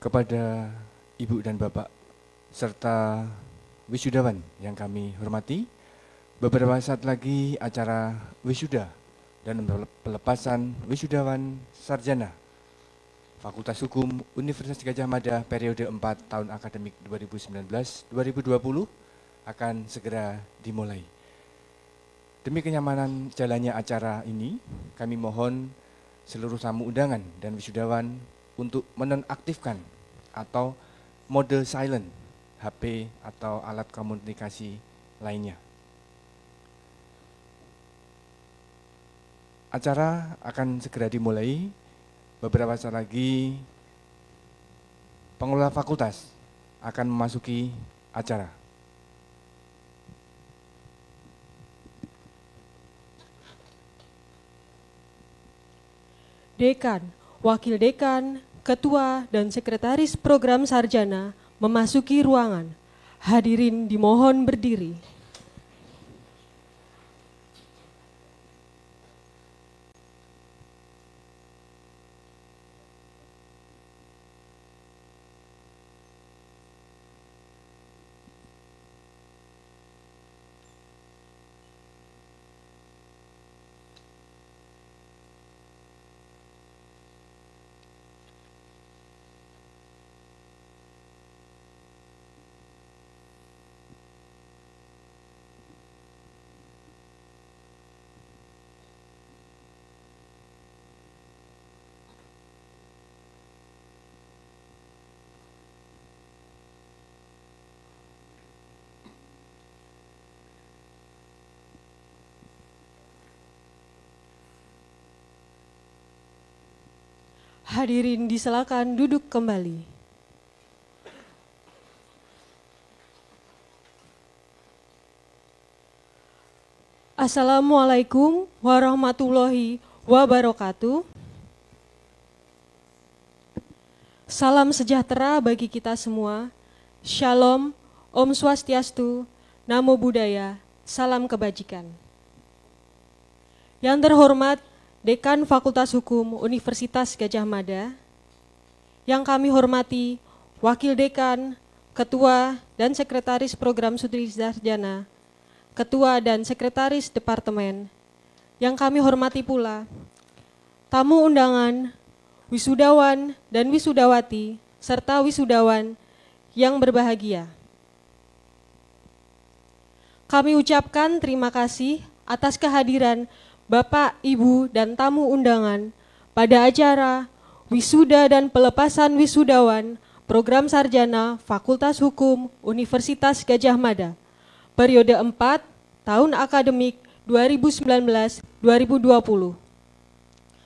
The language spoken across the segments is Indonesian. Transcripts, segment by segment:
Kepada Ibu dan Bapak, serta wisudawan yang kami hormati, beberapa saat lagi acara wisuda dan pelepasan wisudawan sarjana Fakultas Hukum Universitas Gadjah Mada periode 4 tahun akademik 2019-2020 akan segera dimulai. Demi kenyamanan jalannya acara ini, kami mohon seluruh tamu undangan dan wisudawan untuk menonaktifkan atau mode silent HP atau alat komunikasi lainnya. Acara akan segera dimulai. Beberapa saat lagi pengelola fakultas akan memasuki acara. Dekan, Wakil Dekan, Ketua, dan Sekretaris Program Sarjana memasuki ruangan. Hadirin dimohon berdiri. Hadirin disilakan duduk kembali. Assalamualaikum warahmatullahi wabarakatuh. Salam sejahtera bagi kita semua. Shalom, Om Swastiastu, Namo Buddhaya, salam kebajikan. Yang terhormat Dekan Fakultas Hukum Universitas Gadjah Mada, yang kami hormati Wakil Dekan, Ketua dan Sekretaris Program Studi Sarjana, Ketua dan Sekretaris Departemen, yang kami hormati pula tamu undangan, wisudawan dan wisudawati, serta wisudawan yang berbahagia. Kami ucapkan terima kasih atas kehadiran Bapak, Ibu, dan tamu undangan pada acara wisuda dan pelepasan wisudawan Program Sarjana Fakultas Hukum Universitas Gadjah Mada periode 4 tahun akademik 2019-2020.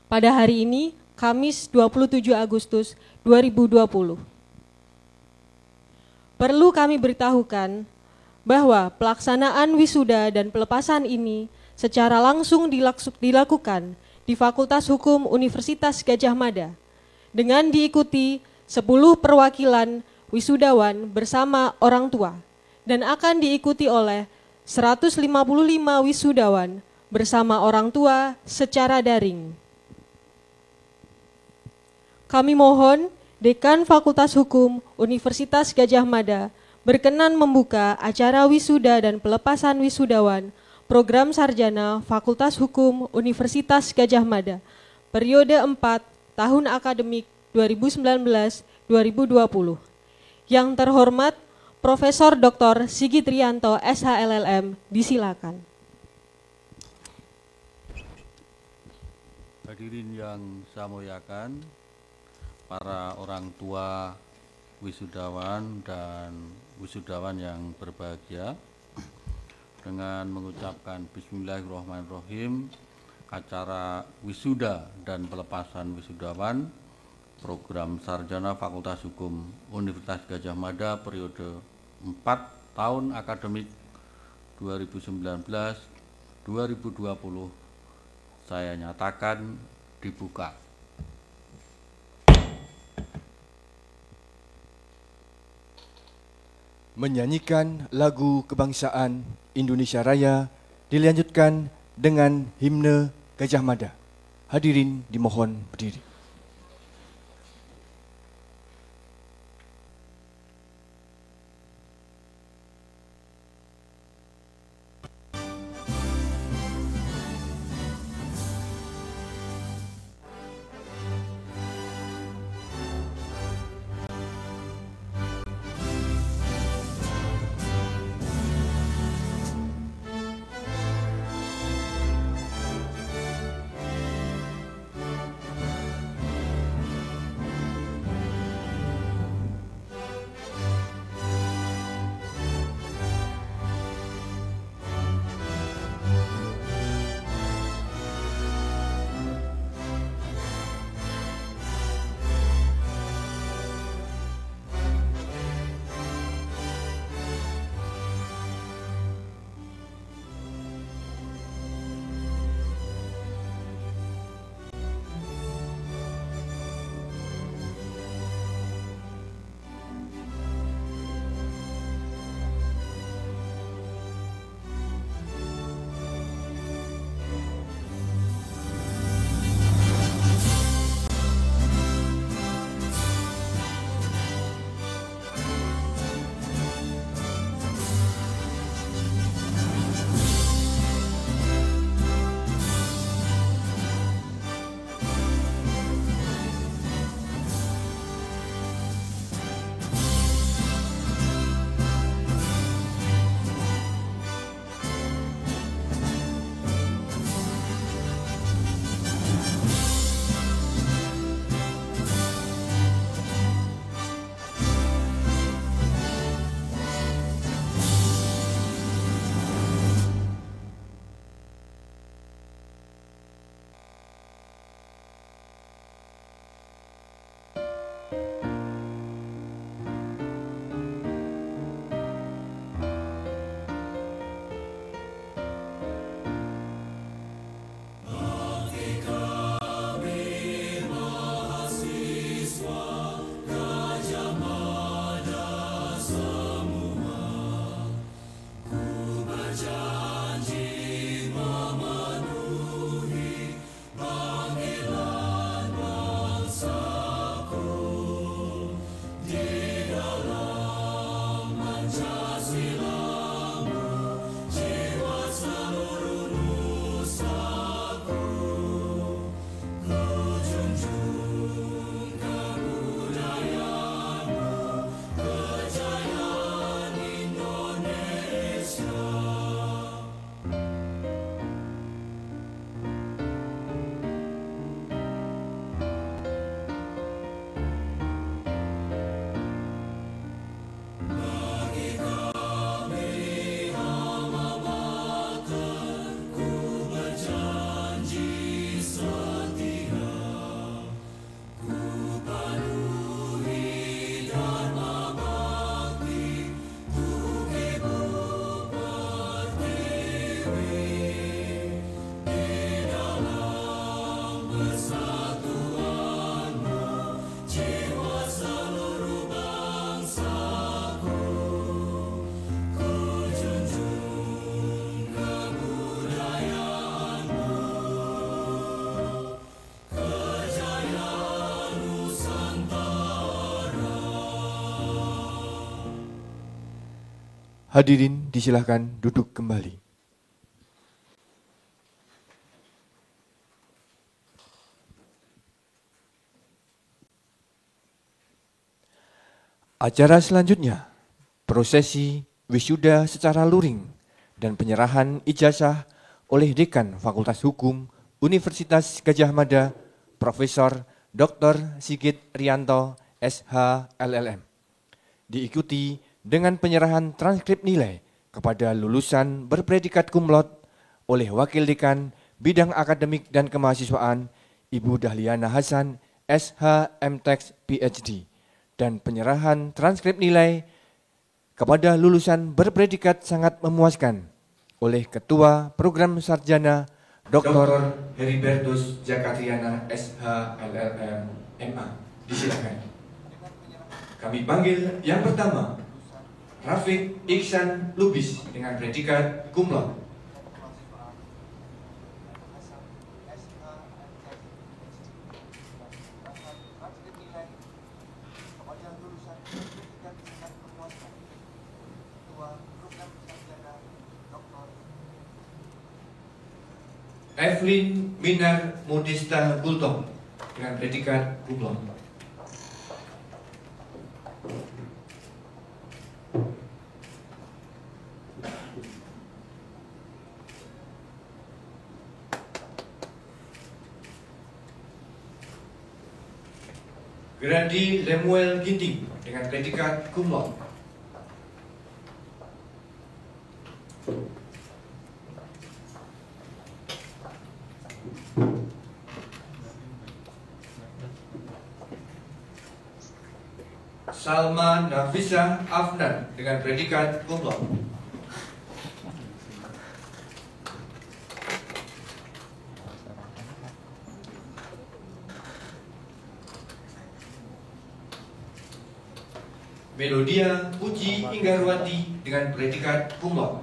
Pada hari ini, Kamis 27 Agustus 2020. Perlu kami beritahukan bahwa pelaksanaan wisuda dan pelepasan ini secara langsung dilakukan di Fakultas Hukum Universitas Gadjah Mada dengan diikuti 10 perwakilan wisudawan bersama orang tua dan akan diikuti oleh 155 wisudawan bersama orang tua secara daring. Kami mohon Dekan Fakultas Hukum Universitas Gadjah Mada berkenan membuka acara wisuda dan pelepasan wisudawan Program Sarjana Fakultas Hukum Universitas Gadjah Mada periode 4 tahun akademik 2019-2020. Yang terhormat Profesor Dr. Sigit Rianto SHLLM, disilakan. Hadirin yang saya muliakan, para orang tua wisudawan dan wisudawan yang berbahagia, dengan mengucapkan Bismillahirrahmanirrahim, acara wisuda dan pelepasan wisudawan Program Sarjana Fakultas Hukum Universitas Gadjah Mada periode 4 tahun akademik 2019-2020 saya nyatakan dibuka. Menyanyikan lagu kebangsaan Indonesia Raya dilanjutkan dengan himne Gadjah Mada. Hadirin dimohon berdiri. Hadirin disilahkan duduk kembali. Acara selanjutnya, prosesi wisuda secara luring dan penyerahan ijazah oleh Dekan Fakultas Hukum Universitas Gadjah Mada, Profesor Dr. Sigit Rianto, SH LLM. Diikuti dengan penyerahan transkrip nilai kepada lulusan berpredikat cum laude oleh Wakil Dekan Bidang Akademik dan Kemahasiswaan Ibu Dahliana Hasan, SH MTex PhD, dan penyerahan transkrip nilai kepada lulusan berpredikat sangat memuaskan oleh Ketua Program Sarjana Dr. Heribertus Jakatriana, SH LLM MA. Disilakan. Kami panggil yang pertama, Rafiq Iksan Lubis dengan predikat cum laude. Evelyn Minar Modista Bultong dengan predikat cum laude. Grady Lemuel Ginting dengan predikat cum laude. Salma Nafisa Afnan dengan predikat cum laude. Melodia Puji Inggarwati dengan predikat cum laude.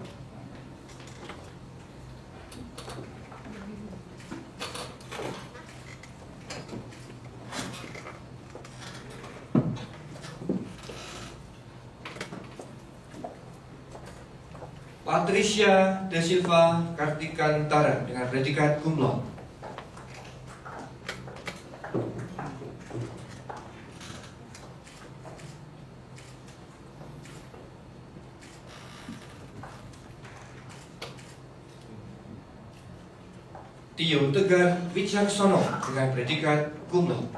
Patricia De Silva Kartikantara dengan predikat cum laude. Tio Tegar Wicaksono dengan predikat cum laude.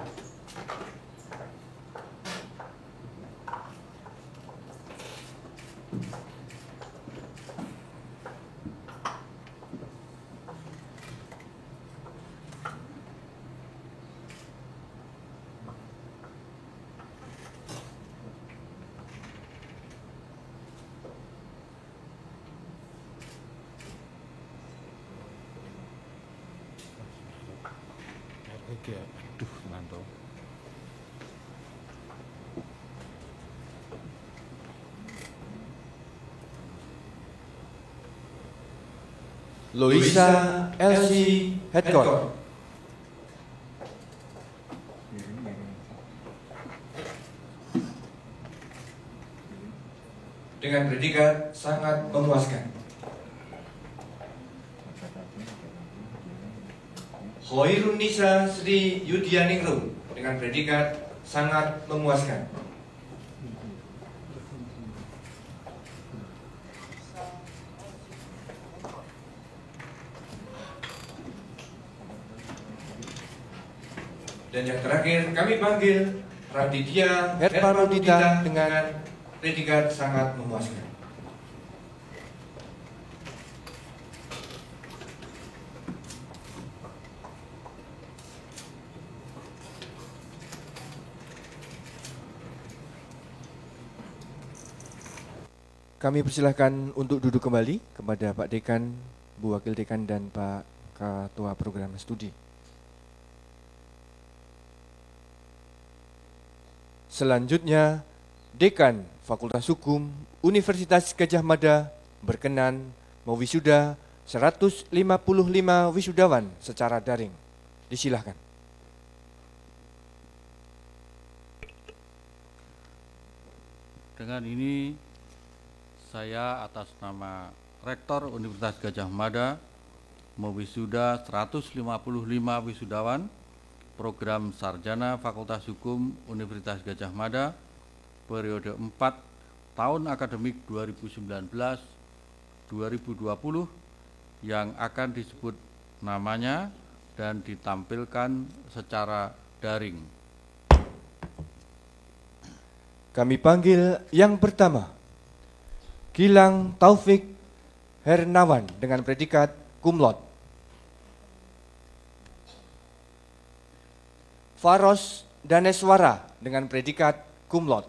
Oke, aduh ngantuk. Loisa Elsie Headcourt dengan predikat sangat memuaskan. Hoirun Nisa Sri Yudianingrum dengan predikat sangat memuaskan. Dan yang terakhir kami panggil Raditya Herparudita dengan predikat sangat memuaskan. Kami persilahkan untuk duduk kembali kepada Pak Dekan, Bu Wakil Dekan, dan Pak Ketua Program Studi. Selanjutnya, Dekan Fakultas Hukum Universitas Gadjah Mada berkenan mewisuda 155 wisudawan secara daring. Disilahkan. Dengan ini Saya atas nama Rektor Universitas Gadjah Mada mewisuda 155 wisudawan program Sarjana Fakultas Hukum Universitas Gadjah Mada periode 4 tahun akademik 2019-2020 yang akan disebut namanya dan ditampilkan secara daring. Kami panggil yang pertama, Gilang Taufik Hernawan dengan predikat cum laude. Faros Daneswara dengan predikat cum laude.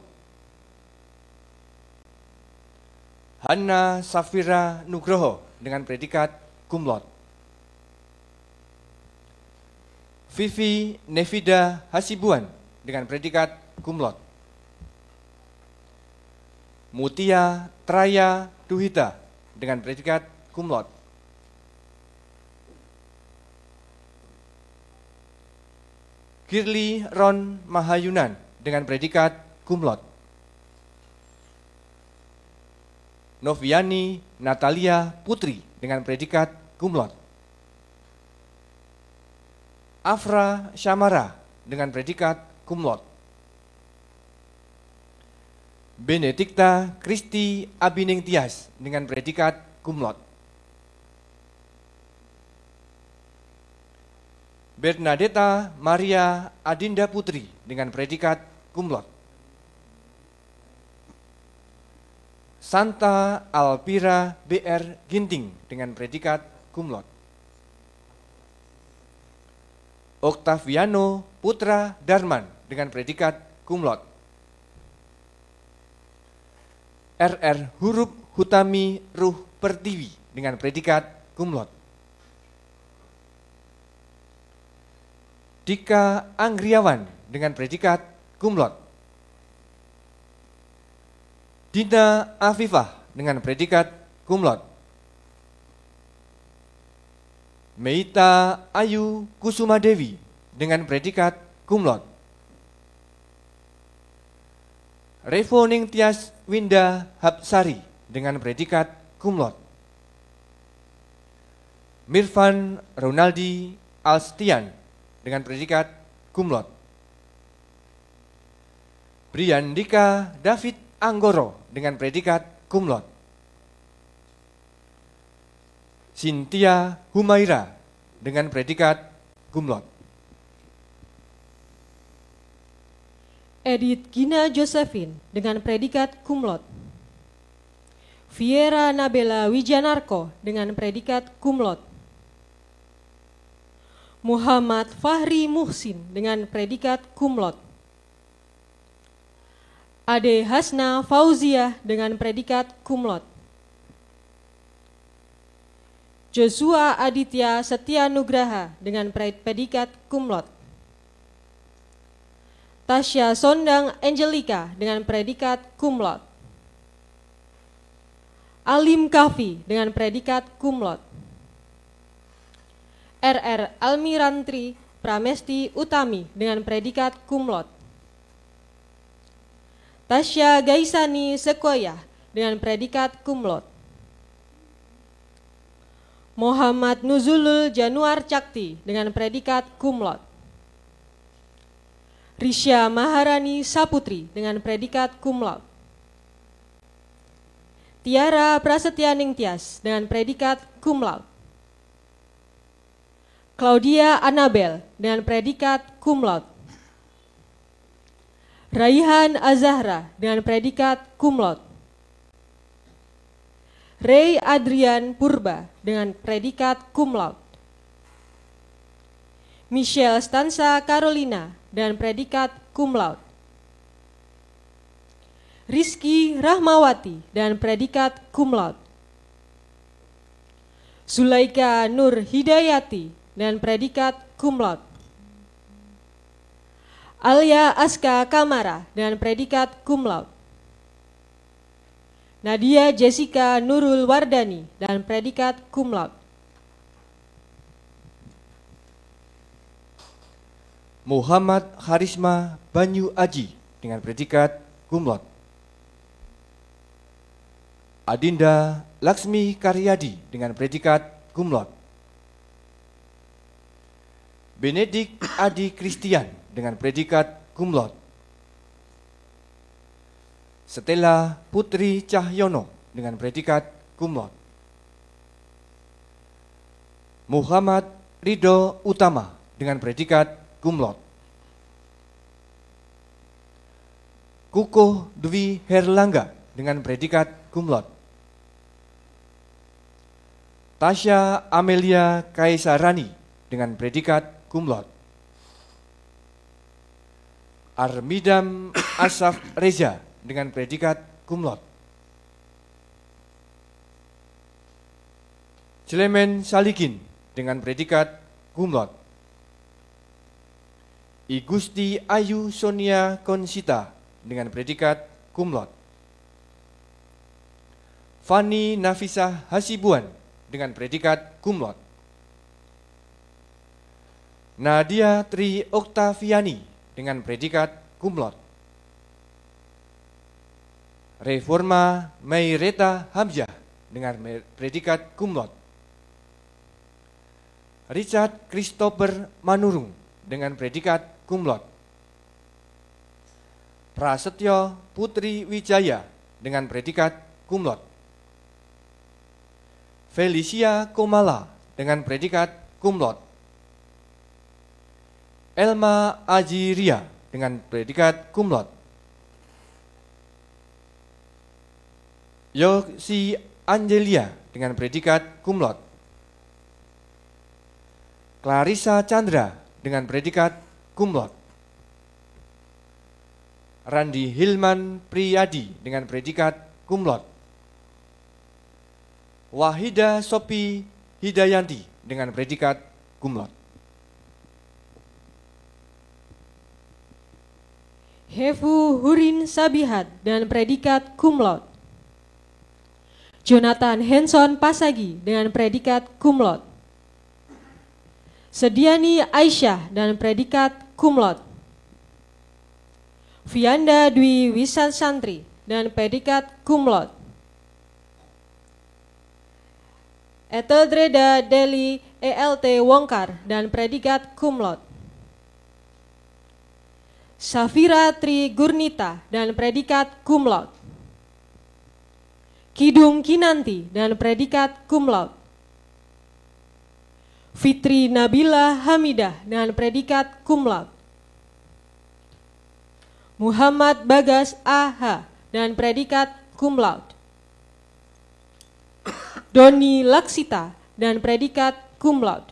Hanna Safira Nugroho dengan predikat cum laude. Vivi Nevida Hasibuan dengan predikat cum laude. Mutia Traya Duhita dengan predikat cum laude. Girly Ron Mahayunan dengan predikat cum laude. Noviani Natalia Putri dengan predikat cum laude. Afra Syamara dengan predikat cum laude. Benedikta Kristi Abining Tias dengan predikat cum laude. Bernadetta Maria Adinda Putri dengan predikat cum laude. Santa Alpira BR Ginting dengan predikat cum laude. Octaviano Putra Darman dengan predikat cum laude. RR Hurup Hutami Ruh Pertiwi dengan predikat cum laude. Dika Anggriawan dengan predikat cum laude. Dina Afifah dengan predikat cum laude. Meita Ayu Kusumadewi dengan predikat cum laude. Revo Ningtyas Winda Hapsari dengan predikat cum laude. Mirvan Ronaldi Alstian dengan predikat cum laude. Briandika David Anggoro dengan predikat cum laude. Cynthia Humaira dengan predikat cum laude. Edith Gina Josephine dengan predikat cum laude. Viera Nabela Wijanarko dengan predikat cum laude. Muhammad Fahri Muhsin dengan predikat cum laude. Ade Hasna Fauziah dengan predikat cum laude. Joshua Aditya Setia Nugraha dengan predikat cum laude. Tasya Sondang Angelika dengan predikat cum laude. Alim Kafi dengan predikat cum laude. RR Almirantri Pramesti Utami dengan predikat cum laude. Tasya Gaisani Sekoyah dengan predikat cum laude. Muhammad Nuzulul Januar Cakti dengan predikat cum laude. Risya Maharani Saputri dengan predikat cum laude. Tiara Prasetya Ningtyas dengan predikat cum laude. Claudia Anabel dengan predikat cum laude. Raihan Azahra dengan predikat cum laude. Ray Adrian Purba dengan predikat cum laude. Michelle Stansa Carolina dengan predikat cum laude. Rizky Rahmawati dengan predikat cum laude. Zulaika Nur Hidayati dengan predikat cum laude. Alia Aska Kamara dengan predikat cum laude. Nadia Jessica Nurul Wardani dengan predikat cum laude. Muhammad Harisma Banyu Aji dengan predikat cum laude. Adinda Laksmi Karyadi dengan predikat cum laude. Benedik Adi Christian dengan predikat cum laude. Stella Putri Cahyono dengan predikat cum laude. Muhammad Ridho Utama dengan predikat cum laude. Kukuh Dwi Herlangga dengan predikat cum laude. Tasya Amelia Kaisarani dengan predikat cum laude. Armidam Asaf Reza dengan predikat cum laude. Clemen Salikin dengan predikat cum laude. Igusti Ayu Sonia Konsita dengan predikat cum laude. Fani Nafisah Hasibuan dengan predikat cum laude. Nadia Tri Oktaviani dengan predikat cum laude. Reforma Mayreta Hamzah dengan predikat cum laude. Richard Christopher Manurung dengan predikat cum laude. Prasetyo Putri Wijaya dengan predikat cum laude. Felicia Komala dengan predikat cum laude. Elma Ajiria dengan predikat cum laude. Yosi Angelia dengan predikat cum laude. Clarissa Chandra dengan predikat cum laude. Randi Hilman Priyadi dengan predikat cum laude. Wahida Sopi Hidayanti dengan predikat cum laude. Hefu Hurin Sabihat dengan predikat cum laude. Jonathan Henson Pasagi dengan predikat cum laude. Sediani Aisyah dengan predikat cum laude. Vianda Dwi Wisansantri dengan predikat cum laude. Eteldreda Deli ELT Wongkar dan predikat cum laude. Safira Tri Gurnita dan predikat cum laude. Kidung Kinanti dan predikat cum laude. Fitri Nabila Hamidah dengan predikat cum laude. Muhammad Bagas AH dan predikat cum laude. Doni Laksita dan predikat cum laude.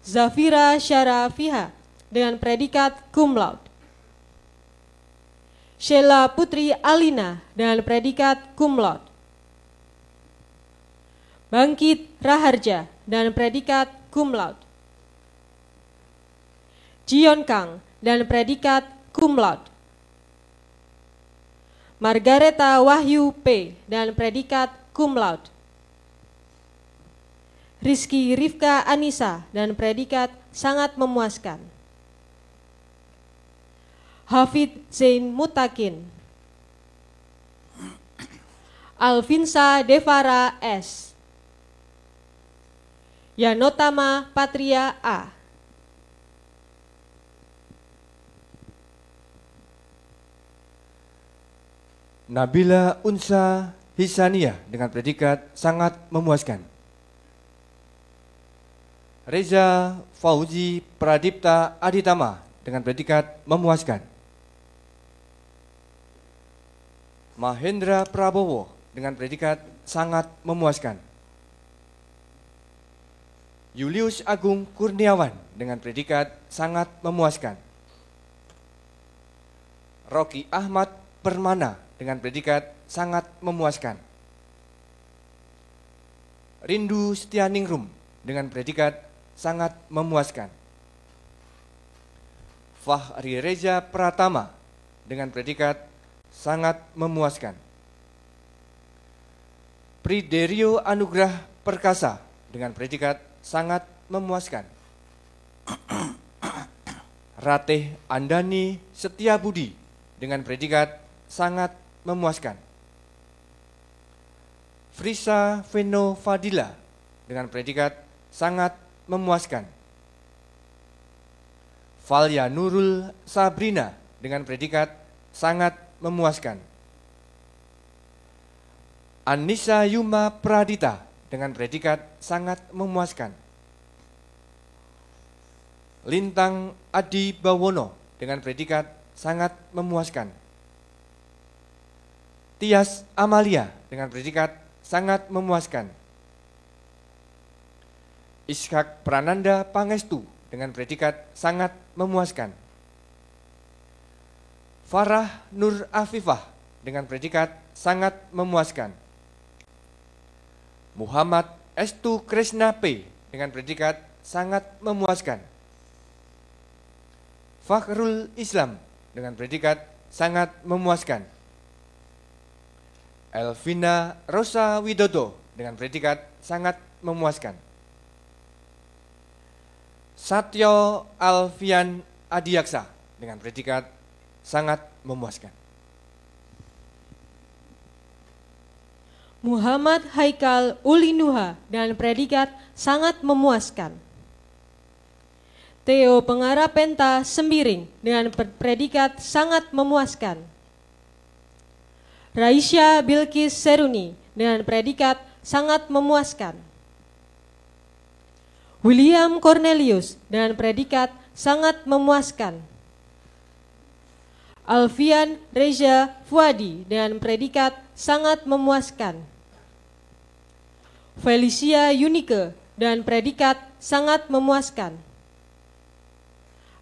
Zafira Syarafiha dengan predikat cum laude. Sheila Putri Alina dengan predikat cum laude. Bangkit Raharja dan predikat cum laude. Jion Kang dan predikat cum laude. Margareta Wahyu P dan predikat cum laude. Rizky Rifka Anissa dan predikat sangat memuaskan. Hafid Zain Mutakin. Alvinsa Devara S. Yanotama Patria A. Nabila Unsa Hisania dengan predikat sangat memuaskan. Reza Fauzi Pradipta Aditama dengan predikat memuaskan. Mahendra Prabowo dengan predikat sangat memuaskan. Julius Agung Kurniawan dengan predikat sangat memuaskan. Rocky Ahmad Permana dengan predikat sangat memuaskan. Rindu Setianingrum dengan predikat sangat memuaskan. Fahri Reza Pratama dengan predikat sangat memuaskan. Priderio Anugrah Perkasa dengan predikat sangat memuaskan. Ratih Andani Setiabudi dengan predikat sangat memuaskan. Frisa Veno Fadila dengan predikat sangat memuaskan. Valia Nurul Sabrina dengan predikat sangat memuaskan. Anissa Yuma Pradita dengan predikat sangat memuaskan. Lintang Adi Bawono dengan predikat sangat memuaskan. Tias Amalia dengan predikat sangat memuaskan. Ishak Prananda Pangestu dengan predikat sangat memuaskan. Farah Nur Afifah dengan predikat sangat memuaskan. Muhammad Estu Kresna P dengan predikat sangat memuaskan. Fakhrul Islam dengan predikat sangat memuaskan. Elvina Rosa Widodo dengan predikat sangat memuaskan. Satyo Alfian Adiaksa dengan predikat sangat memuaskan. Muhammad Haikal Ulinuha dengan predikat sangat memuaskan. Theo Pengarapenta Sembiring dengan predikat sangat memuaskan. Raisya Bilkis Seruni dengan predikat sangat memuaskan. William Cornelius dengan predikat sangat memuaskan. Alfian Reza Fuadi dengan predikat sangat memuaskan. Felicia Yunike dan predikat sangat memuaskan.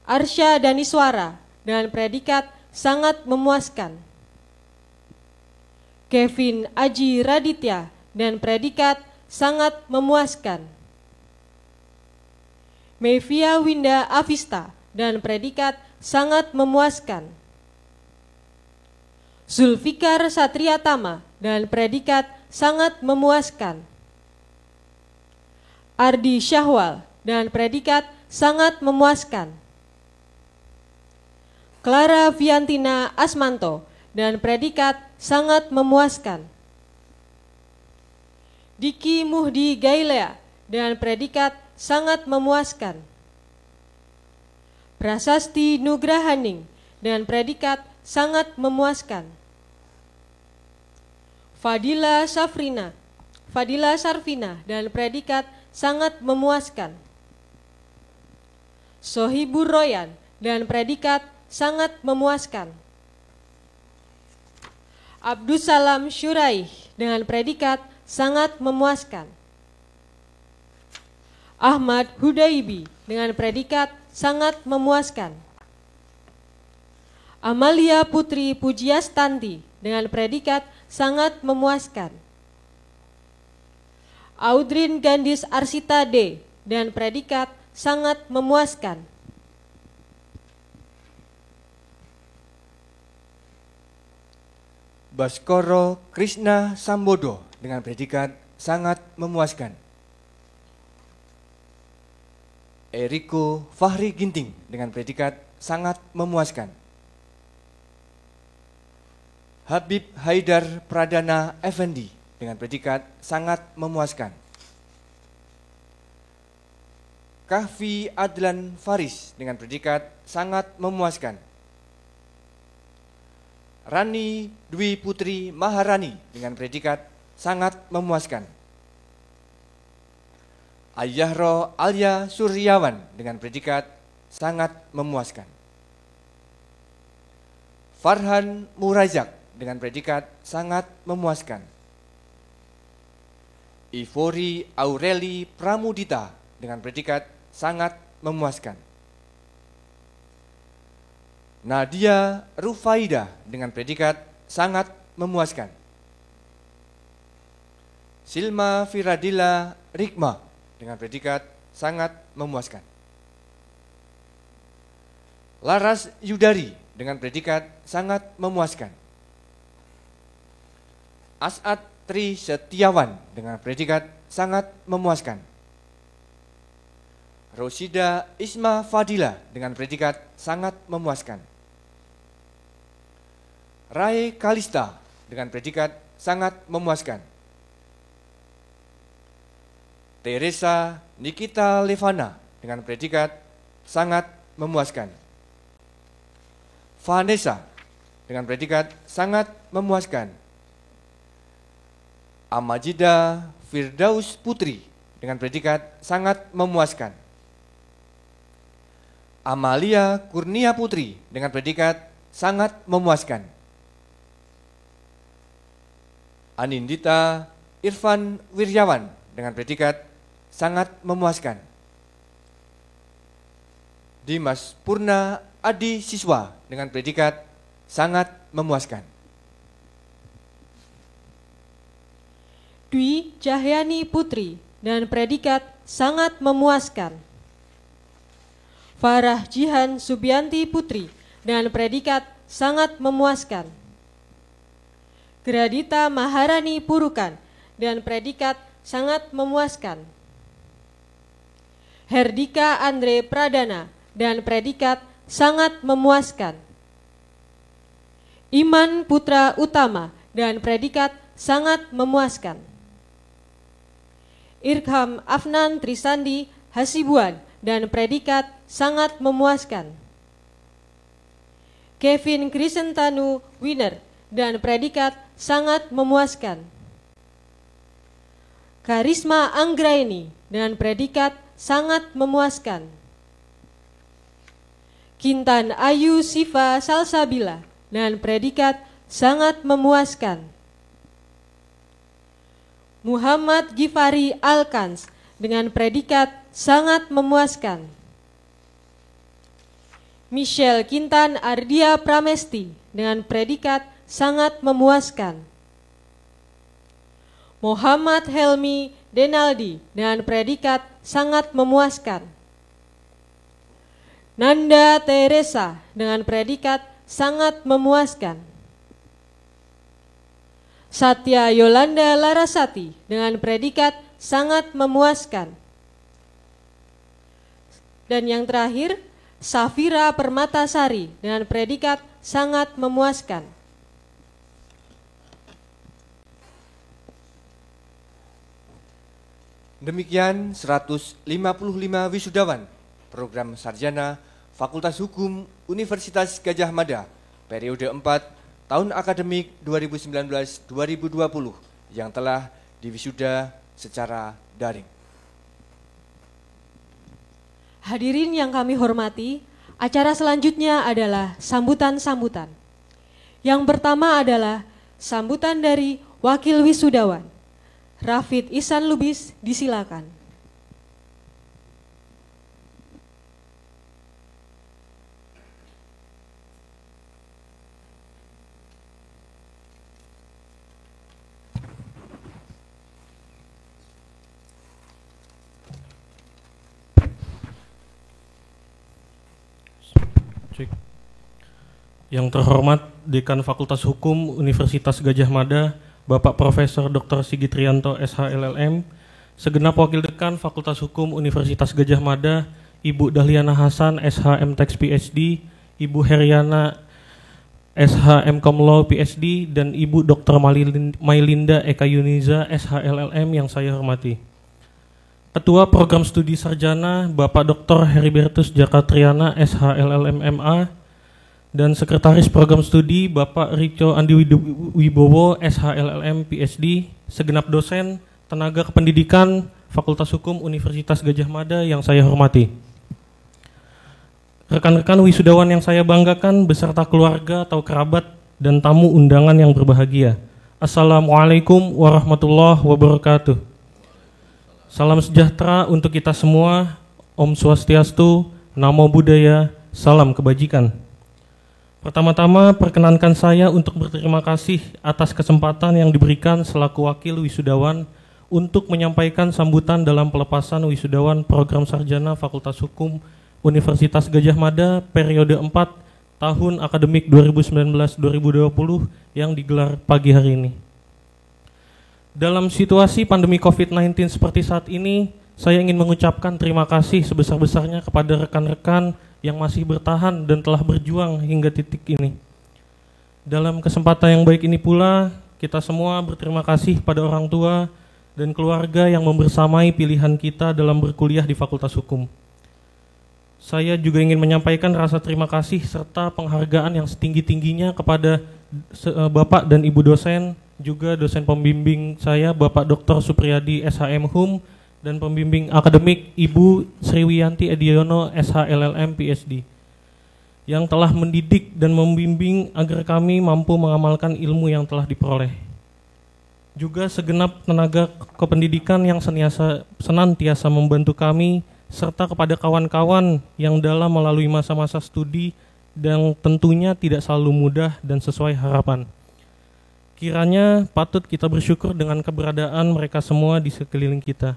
Arsya Daniswara dan predikat sangat memuaskan. Kevin Aji Raditya dan predikat sangat memuaskan. Mevia Winda Avista dan predikat sangat memuaskan. Zulfikar Satriatama dan predikat sangat memuaskan. Ardi Syahwal dan predikat sangat memuaskan. Clara Viantina Asmanto dan predikat sangat memuaskan. Diki Muhdi Gailea dan predikat sangat memuaskan. Prasasti Nugrahaning dan predikat sangat memuaskan. Fadila Sarfina dan predikat sangat memuaskan. Sohibur Royan dan predikat sangat memuaskan. Abdussalam Syuraih dengan predikat sangat memuaskan. Ahmad Hudaibi dengan predikat sangat memuaskan. Amalia Putri Pujiastanti dengan predikat sangat memuaskan. Audrin Gandis Arsita D dan predikat sangat memuaskan. Baskoro Krishna Sambodo dengan predikat sangat memuaskan. Eriko Fahri Ginting dengan predikat sangat memuaskan. Habib Haidar Pradana Effendi dengan predikat sangat memuaskan. Kahfi Adlan Faris dengan predikat sangat memuaskan. Rani Dwi Putri Maharani dengan predikat sangat memuaskan. Ayahro Alia Suryawan dengan predikat sangat memuaskan. Farhan Murazak dengan predikat sangat memuaskan. Ivori Aureli Pramudita dengan predikat sangat memuaskan. Nadia Rufaida dengan predikat sangat memuaskan. Silma Firadila Rikma dengan predikat sangat memuaskan. Laras Yudari dengan predikat sangat memuaskan. As'ad Tri Setiawan dengan predikat sangat memuaskan. Rosida Isma Fadila dengan predikat sangat memuaskan. Rai Kalista dengan predikat sangat memuaskan. Teresa Nikita Levana dengan predikat sangat memuaskan. Vanessa dengan predikat sangat memuaskan. Amajida Firdaus Putri dengan predikat sangat memuaskan. Amalia Kurnia Putri dengan predikat sangat memuaskan. Anindita Irfan Wiryawan dengan predikat sangat memuaskan. Dimas Purna Adi Siswa dengan predikat sangat memuaskan. Dwi Cahyani Putri dengan predikat sangat memuaskan. Farah Jihan Subianti Putri dengan predikat sangat memuaskan. Gradita Maharani Purukan dengan predikat sangat memuaskan. Herdika Andre Pradana dan predikat sangat memuaskan. Iman Putra Utama dan predikat sangat memuaskan. Irham Afnan Trisandi Hasibuan dan predikat sangat memuaskan. Kevin Krisentanu Winner dan predikat sangat memuaskan. Karisma Anggraini dengan predikat sangat memuaskan. Kintan Ayu Siva Salsabila dengan predikat sangat memuaskan. Muhammad Gifari Alkans dengan predikat sangat memuaskan. Michelle Kintan Ardia Pramesti dengan predikat sangat memuaskan. Muhammad Helmi Denaldi dengan predikat sangat memuaskan. Nanda Teresa dengan predikat sangat memuaskan. Satya Yolanda Larasati dengan predikat sangat memuaskan. Dan yang terakhir, Safira Permatasari dengan predikat sangat memuaskan. Demikian 155 wisudawan program sarjana Fakultas Hukum Universitas Gadjah Mada periode 4 tahun akademik 2019-2020 yang telah diwisuda secara daring. Hadirin yang kami hormati, acara selanjutnya adalah sambutan-sambutan. Yang pertama adalah sambutan dari Wakil Wisudawan. Rafid Ihsan Lubis, disilakan. Yang terhormat Dekan Fakultas Hukum Universitas Gadjah Mada, Bapak Profesor Dr. Sigit Rianto SH-LLM, segenap Wakil Dekan Fakultas Hukum Universitas Gadjah Mada, Ibu Dahliana Hasan SH-MTex PhD, Ibu Heriana SH-M Law PhD, dan Ibu Dr. Mailinda Eka Yuniza SH-LLM yang saya hormati. Ketua Program Studi Sarjana Bapak Dr. Heribertus Jakatriana SH-LLM MA, dan Sekretaris Program Studi Bapak Rico Andi Wibowo SH-LLM PhD, segenap dosen tenaga kependidikan Fakultas Hukum Universitas Gadjah Mada yang saya hormati. Rekan-rekan wisudawan yang saya banggakan beserta keluarga atau kerabat dan tamu undangan yang berbahagia. Assalamualaikum warahmatullahi wabarakatuh. Salam sejahtera untuk kita semua. Om Swastiastu, Namo Buddhaya, salam kebajikan. Pertama-tama perkenankan saya untuk berterima kasih atas kesempatan yang diberikan selaku wakil wisudawan untuk menyampaikan sambutan dalam pelepasan wisudawan program sarjana Fakultas Hukum Universitas Gadjah Mada periode 4 tahun akademik 2019-2020 yang digelar pagi hari ini. Dalam situasi pandemi COVID-19 seperti saat ini, saya ingin mengucapkan terima kasih sebesar-besarnya kepada rekan-rekan yang masih bertahan dan telah berjuang hingga titik ini. Dalam kesempatan yang baik ini pula, kita semua berterima kasih pada orang tua dan keluarga yang membersamai pilihan kita dalam berkuliah di Fakultas Hukum. Saya juga ingin menyampaikan rasa terima kasih serta penghargaan yang setinggi-tingginya kepada Bapak dan Ibu dosen, juga dosen pembimbing saya Bapak Dr. Supriyadi SHM Hum, dan pembimbing akademik Ibu Sriwiyanti Ediono SHLLM PhD, yang telah mendidik dan membimbing agar kami mampu mengamalkan ilmu yang telah diperoleh. Juga segenap tenaga kependidikan yang senantiasa membantu kami, serta kepada kawan-kawan yang dalam melalui masa-masa studi dan tentunya tidak selalu mudah dan sesuai harapan. Kiranya patut kita bersyukur dengan keberadaan mereka semua di sekeliling kita.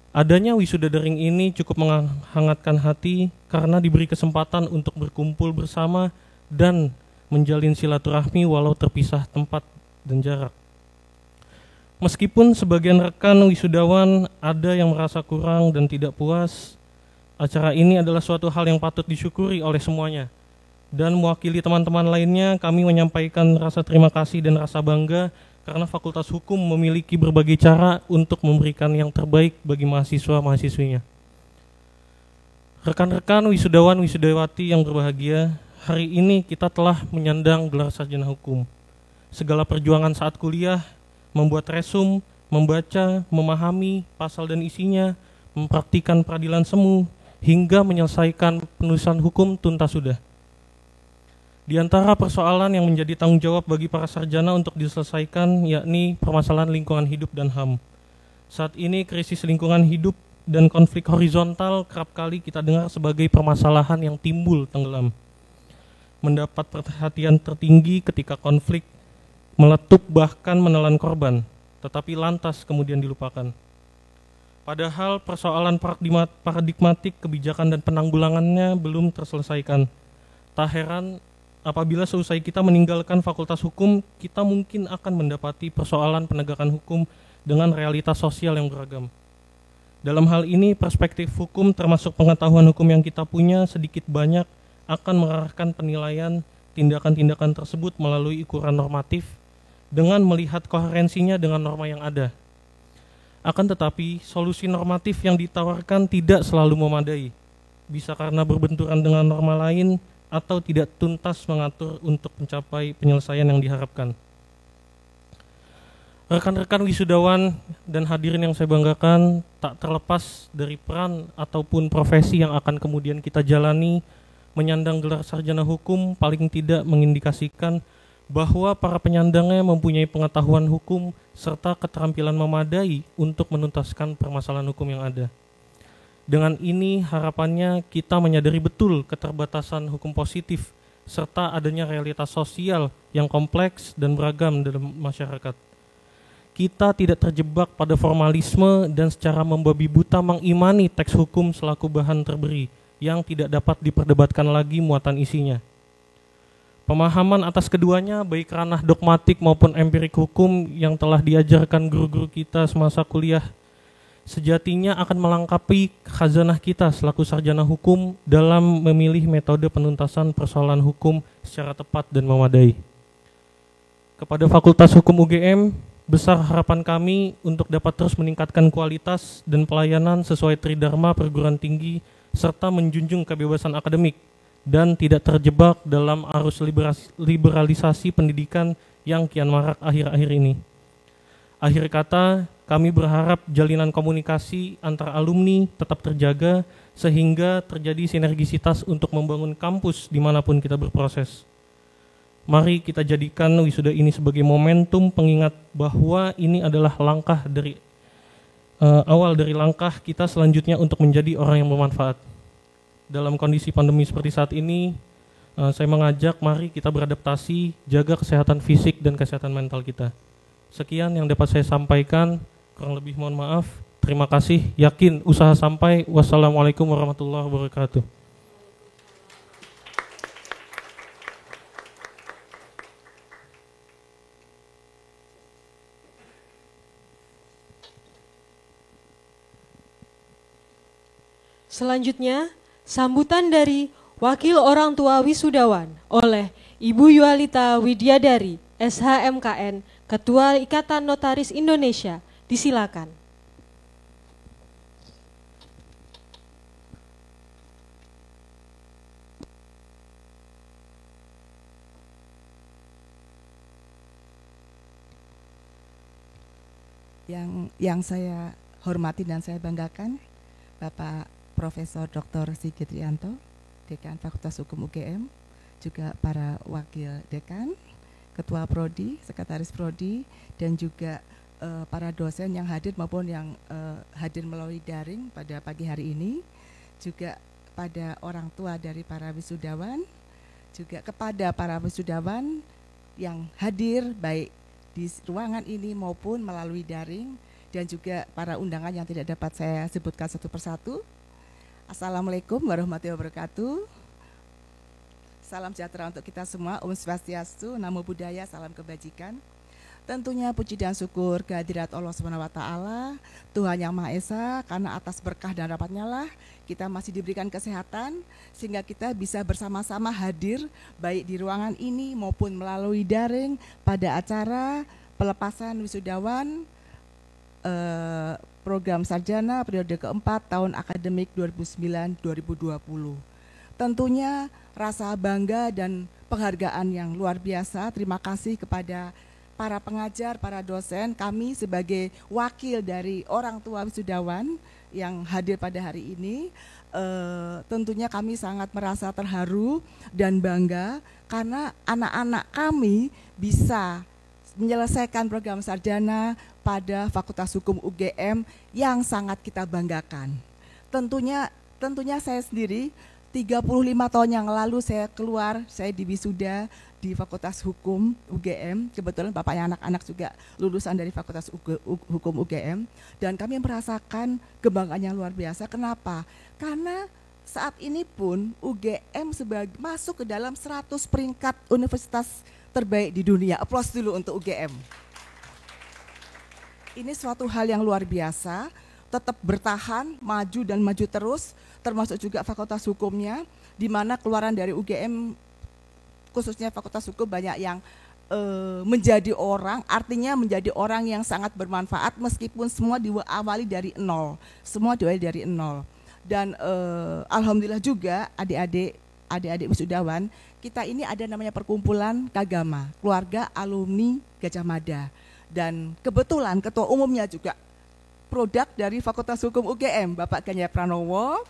Adanya wisuda daring ini cukup menghangatkan hati karena diberi kesempatan untuk berkumpul bersama dan menjalin silaturahmi walau terpisah tempat dan jarak. Meskipun sebagian rekan wisudawan ada yang merasa kurang dan tidak puas, acara ini adalah suatu hal yang patut disyukuri oleh semuanya. Dan mewakili teman-teman lainnya, kami menyampaikan rasa terima kasih dan rasa bangga karena Fakultas Hukum memiliki berbagai cara untuk memberikan yang terbaik bagi mahasiswa-mahasiswinya. Rekan-rekan wisudawan wisudawati yang berbahagia, hari ini kita telah menyandang gelar sarjana hukum. Segala perjuangan saat kuliah, membuat resum, membaca, memahami pasal dan isinya, mempraktikkan peradilan semu, hingga menyelesaikan penulisan hukum tuntas sudah. Di antara persoalan yang menjadi tanggung jawab bagi para sarjana untuk diselesaikan yakni permasalahan lingkungan hidup dan HAM. Saat ini krisis lingkungan hidup dan konflik horizontal kerap kali kita dengar sebagai permasalahan yang timbul tenggelam. Mendapat perhatian tertinggi ketika konflik meletup bahkan menelan korban, tetapi lantas kemudian dilupakan. Padahal persoalan paradigmatik kebijakan dan penanggulangannya belum terselesaikan. Tak heran apabila seusai kita meninggalkan Fakultas Hukum, kita mungkin akan mendapati persoalan penegakan hukum dengan realitas sosial yang beragam. Dalam hal ini, perspektif hukum termasuk pengetahuan hukum yang kita punya sedikit banyak akan mengarahkan penilaian tindakan-tindakan tersebut melalui ukuran normatif dengan melihat koherensinya dengan norma yang ada. Akan tetapi, solusi normatif yang ditawarkan tidak selalu memadai, bisa karena berbenturan dengan norma lain atau tidak tuntas mengatur untuk mencapai penyelesaian yang diharapkan. Rekan-rekan wisudawan dan hadirin yang saya banggakan, tak terlepas dari peran ataupun profesi yang akan kemudian kita jalani, menyandang gelar sarjana hukum paling tidak mengindikasikan bahwa para penyandangnya mempunyai pengetahuan hukum serta keterampilan memadai untuk menuntaskan permasalahan hukum yang ada. Dengan ini harapannya kita menyadari betul keterbatasan hukum positif serta adanya realitas sosial yang kompleks dan beragam dalam masyarakat. Kita tidak terjebak pada formalisme dan secara membabi buta mengimani teks hukum selaku bahan terberi yang tidak dapat diperdebatkan lagi muatan isinya. Pemahaman atas keduanya baik ranah dogmatik maupun empirik hukum yang telah diajarkan guru-guru kita semasa kuliah sejatinya akan melengkapi khazanah kita selaku sarjana hukum dalam memilih metode penuntasan persoalan hukum secara tepat dan memadai. Kepada Fakultas Hukum UGM, besar harapan kami untuk dapat terus meningkatkan kualitas dan pelayanan sesuai tridharma perguruan tinggi serta menjunjung kebebasan akademik dan tidak terjebak dalam arus liberalisasi pendidikan yang kian marak akhir-akhir ini. Akhir kata, kami berharap jalinan komunikasi antar alumni tetap terjaga sehingga terjadi sinergisitas untuk membangun kampus dimanapun kita berproses. Mari kita jadikan wisuda ini sebagai momentum pengingat bahwa ini adalah langkah dari awal dari langkah kita selanjutnya untuk menjadi orang yang bermanfaat. Dalam kondisi pandemi seperti saat ini, saya mengajak mari kita beradaptasi, jaga kesehatan fisik dan kesehatan mental kita. Sekian yang dapat saya sampaikan, kurang lebih mohon maaf. Terima kasih, yakin usaha sampai. Wassalamualaikum warahmatullahi wabarakatuh. Selanjutnya, sambutan dari Wakil Orang Tua Wisudawan oleh Ibu Yualita Widyadari, SHMKN, Ketua Ikatan Notaris Indonesia, Disilakan. Yang saya hormati dan saya banggakan, Bapak Profesor Dr. Sigit Rianto, Dekan Fakultas Hukum UGM, juga para wakil dekan, ketua prodi, sekretaris prodi, dan juga para dosen yang hadir maupun yang hadir melalui daring pada pagi hari ini, juga pada orang tua dari para wisudawan, juga kepada para wisudawan yang hadir baik di ruangan ini maupun melalui daring, dan juga para undangan yang tidak dapat saya sebutkan satu persatu. Assalamualaikum warahmatullahi wabarakatuh. Salam sejahtera untuk kita semua, Om Swastiastu, Namo Buddhaya, salam kebajikan. Tentunya puji dan syukur kehadirat Allah SWT, Tuhan Yang Maha Esa, karena atas berkah dan rahmat-Nya lah kita masih diberikan kesehatan sehingga kita bisa bersama-sama hadir baik di ruangan ini maupun melalui daring pada acara pelepasan wisudawan program sarjana periode keempat tahun akademik 2009-2020. Tentunya rasa bangga dan penghargaan yang luar biasa. Terima kasih kepada para pengajar, para dosen, kami sebagai wakil dari orang tua wisudawan yang hadir pada hari ini. Tentunya kami sangat merasa terharu dan bangga karena anak-anak kami bisa menyelesaikan program sarjana pada Fakultas Hukum UGM yang sangat kita banggakan. Tentunya saya sendiri 35 tahun yang lalu saya keluar, saya diwisuda di Fakultas Hukum UGM. Kebetulan bapaknya anak-anak juga lulusan dari Fakultas Hukum UGM. Dan kami merasakan kebanggaan yang luar biasa. Kenapa? Karena saat ini pun UGM masuk ke dalam 100 peringkat universitas terbaik di dunia. Aplaus dulu untuk UGM. Ini suatu hal yang luar biasa. Tetap bertahan, maju dan maju terus, termasuk juga fakultas hukumnya, di mana keluaran dari UGM, khususnya fakultas hukum banyak yang menjadi orang, artinya menjadi orang yang sangat bermanfaat meskipun semua diawali dari nol, Dan alhamdulillah juga adik-adik wisudawan, kita ini ada namanya perkumpulan Kagama, keluarga alumni Gajah Mada. Dan kebetulan ketua umumnya juga produk dari Fakultas Hukum UGM, Bapak Ganjar Pranowo,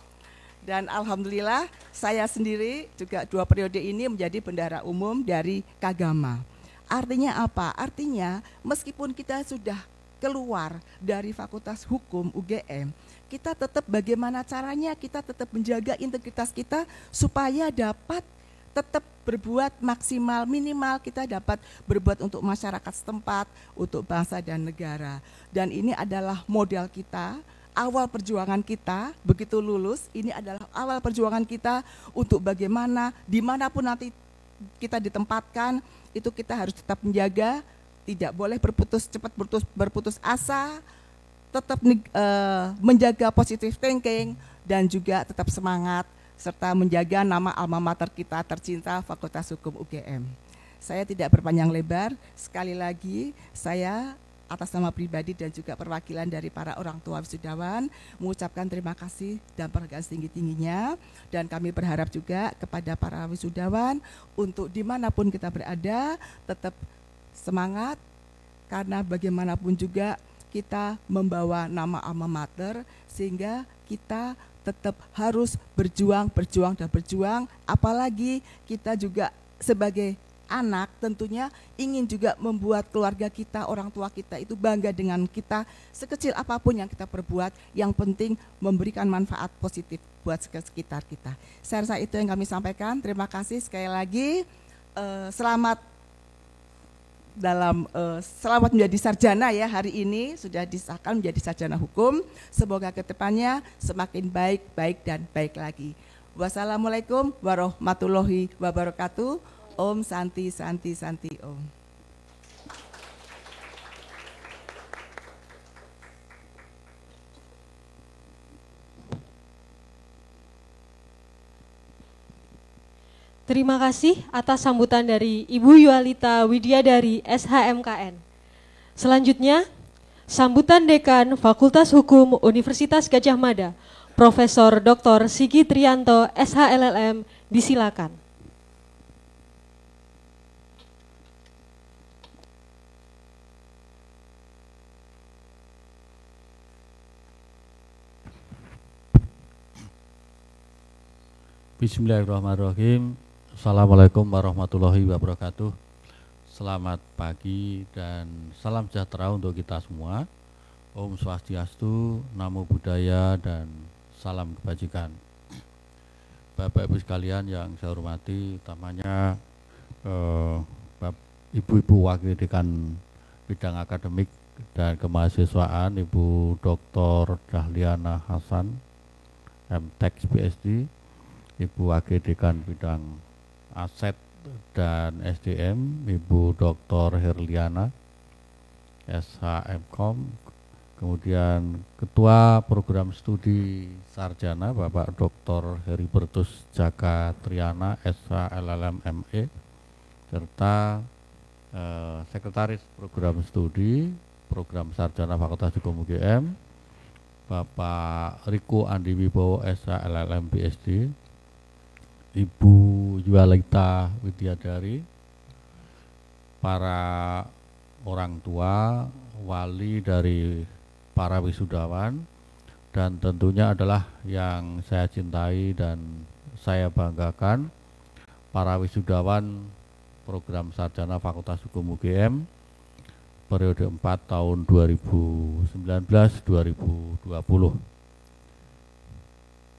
dan alhamdulillah saya sendiri juga 2 periode ini menjadi bendahara umum dari Kagama. Artinya apa? Artinya meskipun kita sudah keluar dari Fakultas Hukum UGM, kita tetap bagaimana caranya kita tetap menjaga integritas kita supaya dapat tetap berbuat maksimal, minimal kita dapat berbuat untuk masyarakat setempat, untuk bangsa dan negara. Dan ini adalah modal kita, awal perjuangan kita, begitu lulus, ini adalah awal perjuangan kita untuk bagaimana, dimanapun nanti kita ditempatkan, itu kita harus tetap menjaga, tidak boleh cepat berputus asa, tetap menjaga positive thinking, dan juga tetap semangat, serta menjaga nama alma mater kita tercinta Fakultas Hukum UGM. Saya tidak berpanjang lebar, sekali lagi saya atas nama pribadi dan juga perwakilan dari para orang tua wisudawan mengucapkan terima kasih dan penghargaan setinggi-tingginya, dan kami berharap juga kepada para wisudawan untuk dimanapun kita berada tetap semangat, karena bagaimanapun juga kita membawa nama alma mater sehingga kita tetap harus berjuang, apalagi kita juga sebagai anak tentunya ingin juga membuat keluarga kita, orang tua kita itu bangga dengan kita, sekecil apapun yang kita perbuat, yang penting memberikan manfaat positif buat sekitar kita. Saya rasa itu yang kami sampaikan, terima kasih sekali lagi, selamat menjadi sarjana ya, hari ini sudah disahkan menjadi sarjana hukum. Semoga kedepannya semakin baik dan baik lagi. Wassalamualaikum warahmatullahi wabarakatuh. Om Santi Santi Santi Om. Terima kasih atas sambutan dari Ibu Yualita Widyadari SHMKN. Selanjutnya, Sambutan Dekan Fakultas Hukum Universitas Gadjah Mada, Profesor Dr. Sigit Rianto, SHLLM, disilakan. Bismillahirrahmanirrahim. Assalamualaikum warahmatullahi wabarakatuh. Selamat pagi dan salam sejahtera untuk kita semua. Om Swastiastu, Namo Buddhaya, dan salam kebajikan. Bapak Ibu sekalian yang saya hormati, utamanya Ibu-Ibu Wakil Dekan Bidang Akademik dan Kemahasiswaan, Ibu Dr. Dahliana Hasan, MTek PhD, Ibu Wakil Dekan Bidang Aset dan SDM, Ibu Dr. Herliana, SHMkom, kemudian Ketua Program Studi Sarjana Bapak Dr. Heribertus Jaka Triana, SHLLM ME, serta Sekretaris Program Studi Program Sarjana Fakultas Hukum UGM, Bapak Riko Andi Wibowo, SHLLM PhD, Ibu Yualita Widyadari, para orang tua, wali dari para wisudawan, dan tentunya adalah yang saya cintai dan saya banggakan, para wisudawan program sarjana Fakultas Hukum UGM periode 4 tahun 2019-2020.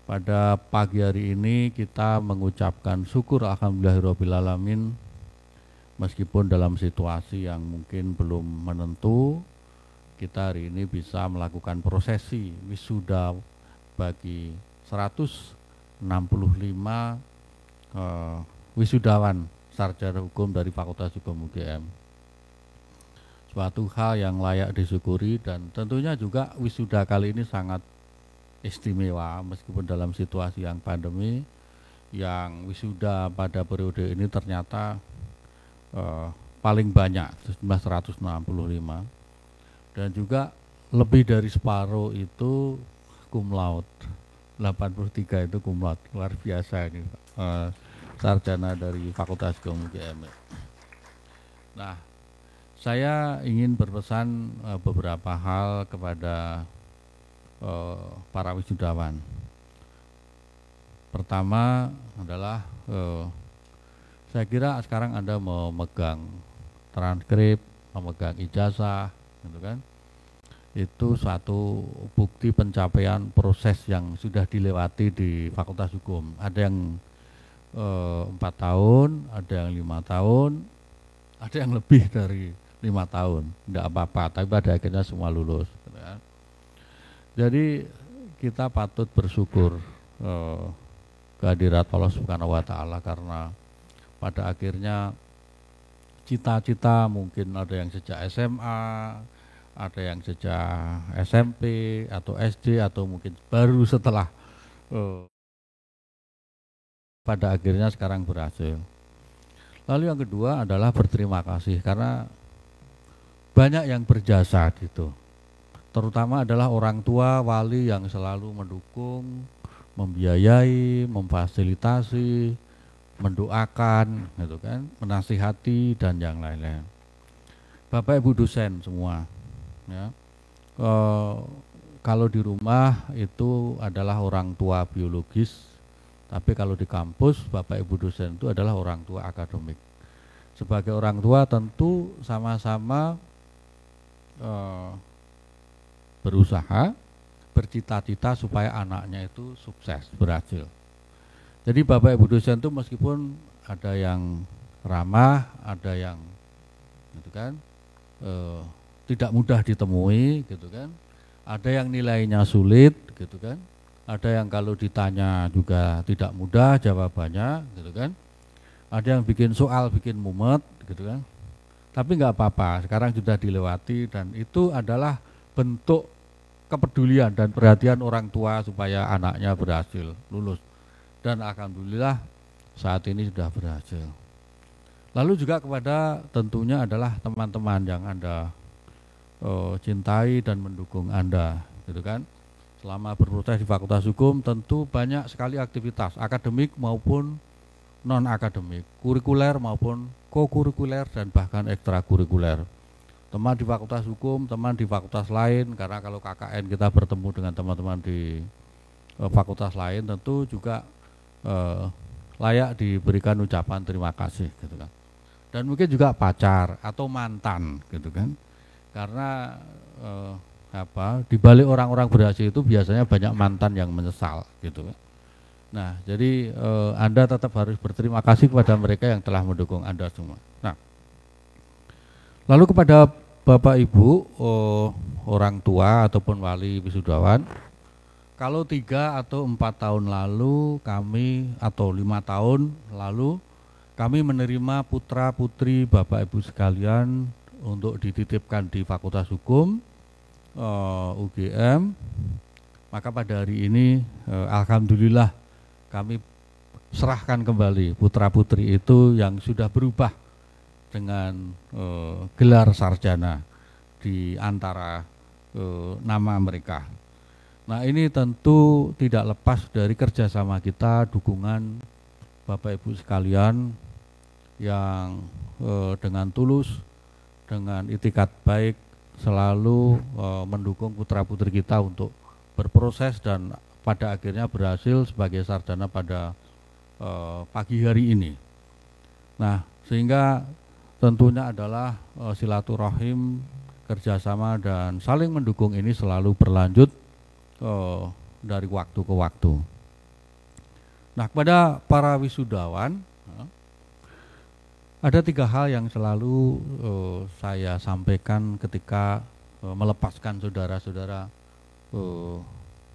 Pada pagi hari ini kita mengucapkan syukur alhamdulillahirrahmanirrahim, meskipun dalam situasi yang mungkin belum menentu, kita hari ini bisa melakukan prosesi wisuda bagi 165 wisudawan sarjana hukum dari Fakultas Hukum UGM. Suatu hal yang layak disyukuri, dan tentunya juga wisuda kali ini sangat istimewa meskipun dalam situasi yang pandemi. Yang wisuda pada periode ini ternyata paling banyak, 165, dan juga lebih dari separuh itu cum laude, 83 itu cum laude. Luar biasa ini sarjana dari Fakultas Hukum UGM. Nah, saya ingin berpesan beberapa hal kepada para wisudawan. Pertama adalah saya kira sekarang Anda memegang transkrip, memegang ijazah, gitu kan? Itu suatu bukti pencapaian proses yang sudah dilewati di Fakultas Hukum. Ada yang 4 tahun, ada yang 5 tahun, ada yang lebih dari 5 tahun. Tidak apa-apa, tapi pada akhirnya semua lulus, gitu kan? Jadi kita patut bersyukur kehadirat Allah Subhanahu wa Ta'ala, karena pada akhirnya cita-cita mungkin ada yang sejak SMA, ada yang sejak SMP atau SD, atau mungkin baru setelah pada akhirnya sekarang berhasil. Lalu yang kedua adalah berterima kasih, karena banyak yang berjasa gitu. Terutama adalah orang tua, wali yang selalu mendukung, membiayai, memfasilitasi, mendoakan, gitu kan, menasihati, dan yang lain-lain. Bapak Ibu dosen semua, ya, kalau di rumah itu adalah orang tua biologis, tapi kalau di kampus Bapak Ibu dosen itu adalah orang tua akademik. Sebagai orang tua tentu sama-sama berusaha, bercita-cita supaya anaknya itu sukses, berhasil. Jadi Bapak Ibu dosen itu meskipun ada yang ramah, ada yang gitu kan, tidak mudah ditemui, gitu kan, ada yang nilainya sulit, gitu kan, ada yang kalau ditanya juga tidak mudah jawabannya, gitu kan, ada yang bikin soal bikin mumet, gitu kan. Tapi nggak apa-apa, sekarang sudah dilewati, dan itu adalah bentuk kepedulian dan perhatian orang tua supaya anaknya berhasil lulus, dan alhamdulillah saat ini sudah berhasil. Lalu juga kepada tentunya adalah teman-teman yang Anda cintai dan mendukung Anda, gitu kan. Selama berproses di Fakultas Hukum tentu banyak sekali aktivitas akademik maupun non akademik, kurikuler maupun kokurikuler dan bahkan ekstrakurikuler. Teman di Fakultas Hukum, teman di fakultas lain, karena kalau KKN kita bertemu dengan teman-teman di fakultas lain tentu juga layak diberikan ucapan terima kasih, gitu kan. Dan mungkin juga pacar atau mantan, gitu kan. Karena di balik orang-orang berhasil itu biasanya banyak mantan yang menyesal, gitu kan. Nah, jadi Anda tetap harus berterima kasih kepada mereka yang telah mendukung Anda semua. Nah, lalu kepada Bapak Ibu, orang tua ataupun wali wisudawan, kalau 3 atau 4 tahun lalu kami atau 5 tahun lalu kami menerima putra putri Bapak Ibu sekalian untuk dititipkan di Fakultas Hukum UGM, maka pada hari ini alhamdulillah kami serahkan kembali putra putri itu yang sudah berubah dengan gelar sarjana di antara nama mereka. Nah, ini tentu tidak lepas dari kerjasama kita, dukungan Bapak Ibu sekalian yang dengan tulus, dengan itikat baik selalu mendukung putra-putri kita untuk berproses dan pada akhirnya berhasil sebagai sarjana pada pagi hari ini. Nah, sehingga tentunya adalah silaturahim, kerjasama dan saling mendukung ini selalu berlanjut dari waktu ke waktu. Nah, kepada para wisudawan ada 3 hal yang selalu saya sampaikan ketika melepaskan saudara-saudara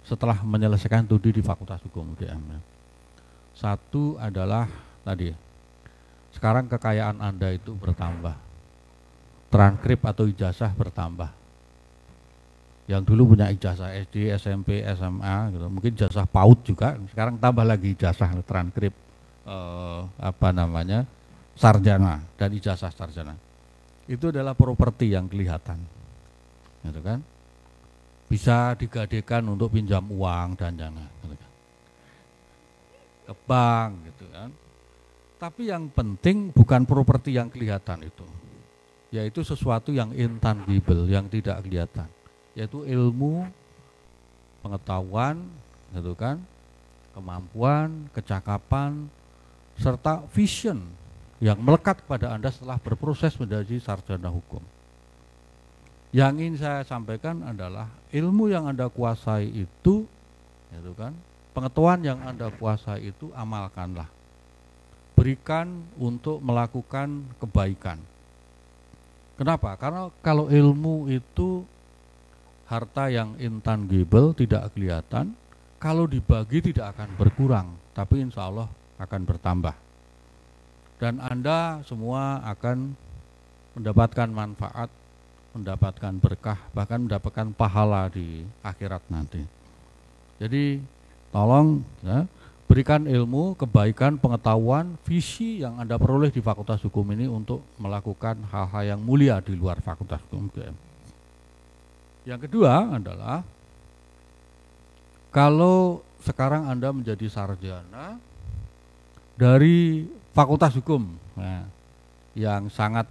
setelah menyelesaikan studi di Fakultas Hukum UGM. Satu adalah tadi, sekarang kekayaan Anda itu bertambah, transkrip atau ijazah bertambah. Yang dulu punya ijazah SD, SMP, SMA, gitu. Mungkin ijazah PAUD juga, sekarang tambah lagi ijazah transkrip sarjana dan ijazah sarjana. Itu adalah properti yang kelihatan, gitu kan? Bisa digadekan untuk pinjam uang dan jangan, gitu kan? Ke bank, gitu kan? Tapi yang penting bukan properti yang kelihatan itu, yaitu sesuatu yang intangible, yang tidak kelihatan, yaitu ilmu, pengetahuan, gitu kan? Kemampuan, kecakapan, serta vision yang melekat pada Anda setelah berproses menjadi sarjana hukum. Yang ingin saya sampaikan adalah ilmu yang Anda kuasai itu, gitu kan, pengetahuan yang Anda kuasai itu amalkanlah. Berikan untuk melakukan kebaikan. Kenapa? Karena kalau ilmu itu harta yang intangible, tidak kelihatan, kalau dibagi tidak akan berkurang, tapi insya Allah akan bertambah. Dan Anda semua akan mendapatkan manfaat, mendapatkan berkah, bahkan mendapatkan pahala di akhirat nanti. Jadi tolong ya, berikan ilmu, kebaikan, pengetahuan, visi yang Anda peroleh di Fakultas Hukum ini untuk melakukan hal-hal yang mulia di luar Fakultas Hukum UGM. Yang kedua adalah, kalau sekarang Anda menjadi sarjana dari Fakultas Hukum yang sangat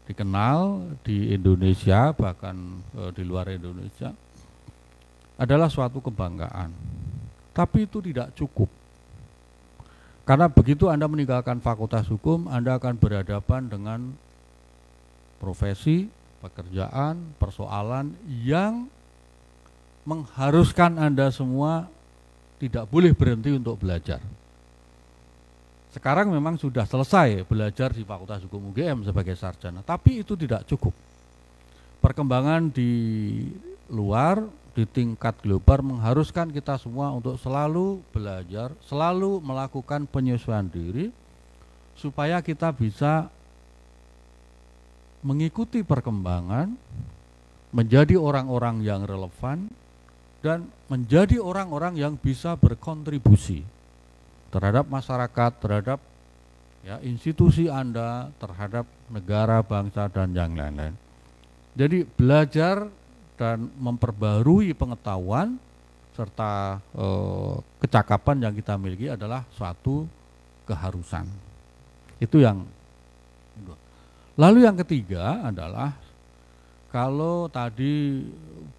dikenal di Indonesia, bahkan di luar Indonesia, adalah suatu kebanggaan. Tapi itu tidak cukup. Karena begitu Anda meninggalkan Fakultas Hukum, Anda akan berhadapan dengan profesi, pekerjaan, persoalan yang mengharuskan Anda semua tidak boleh berhenti untuk belajar. Sekarang memang sudah selesai belajar di Fakultas Hukum UGM sebagai sarjana, tapi itu tidak cukup. Perkembangan di luar, di tingkat global mengharuskan kita semua untuk selalu belajar, selalu melakukan penyesuaian diri, supaya kita bisa mengikuti perkembangan, menjadi orang-orang yang relevan, dan menjadi orang-orang yang bisa berkontribusi terhadap masyarakat, terhadap institusi Anda, terhadap negara, bangsa, dan yang lain-lain. Jadi belajar dan memperbarui pengetahuan serta kecakapan yang kita miliki adalah suatu keharusan. Itu yang kedua. Lalu yang ketiga adalah kalau tadi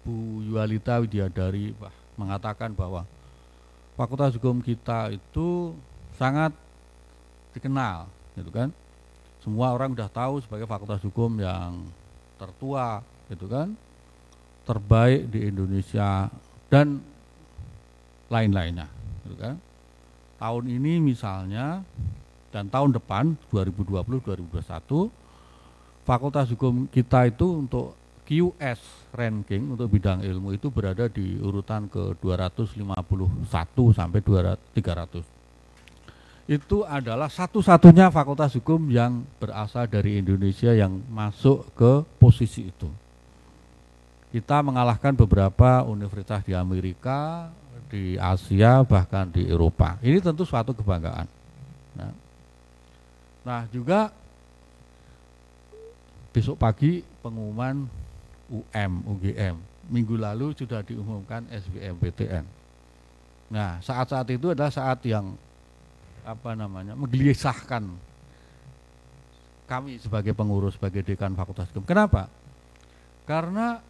Bu Yualita Widyadari mengatakan bahwa Fakultas Hukum kita itu sangat dikenal, gitu kan? Semua orang sudah tahu sebagai fakultas hukum yang tertua, gitu kan? Terbaik di Indonesia dan lain-lainnya, gitu kan? Tahun ini misalnya dan tahun depan 2020-2021 Fakultas Hukum kita itu untuk QS ranking untuk bidang ilmu itu berada di urutan ke 251 sampai 300. Itu adalah satu-satunya fakultas hukum yang berasal dari Indonesia yang masuk ke posisi itu. Kita mengalahkan beberapa universitas di Amerika, di Asia, bahkan di Eropa. Ini tentu suatu kebanggaan. Nah juga besok pagi pengumuman UGM. Minggu lalu sudah diumumkan SBMPTN. Nah, saat-saat itu adalah saat yang menggelisahkan kami sebagai pengurus, sebagai dekan Fakultas Hukum. Kenapa? Karena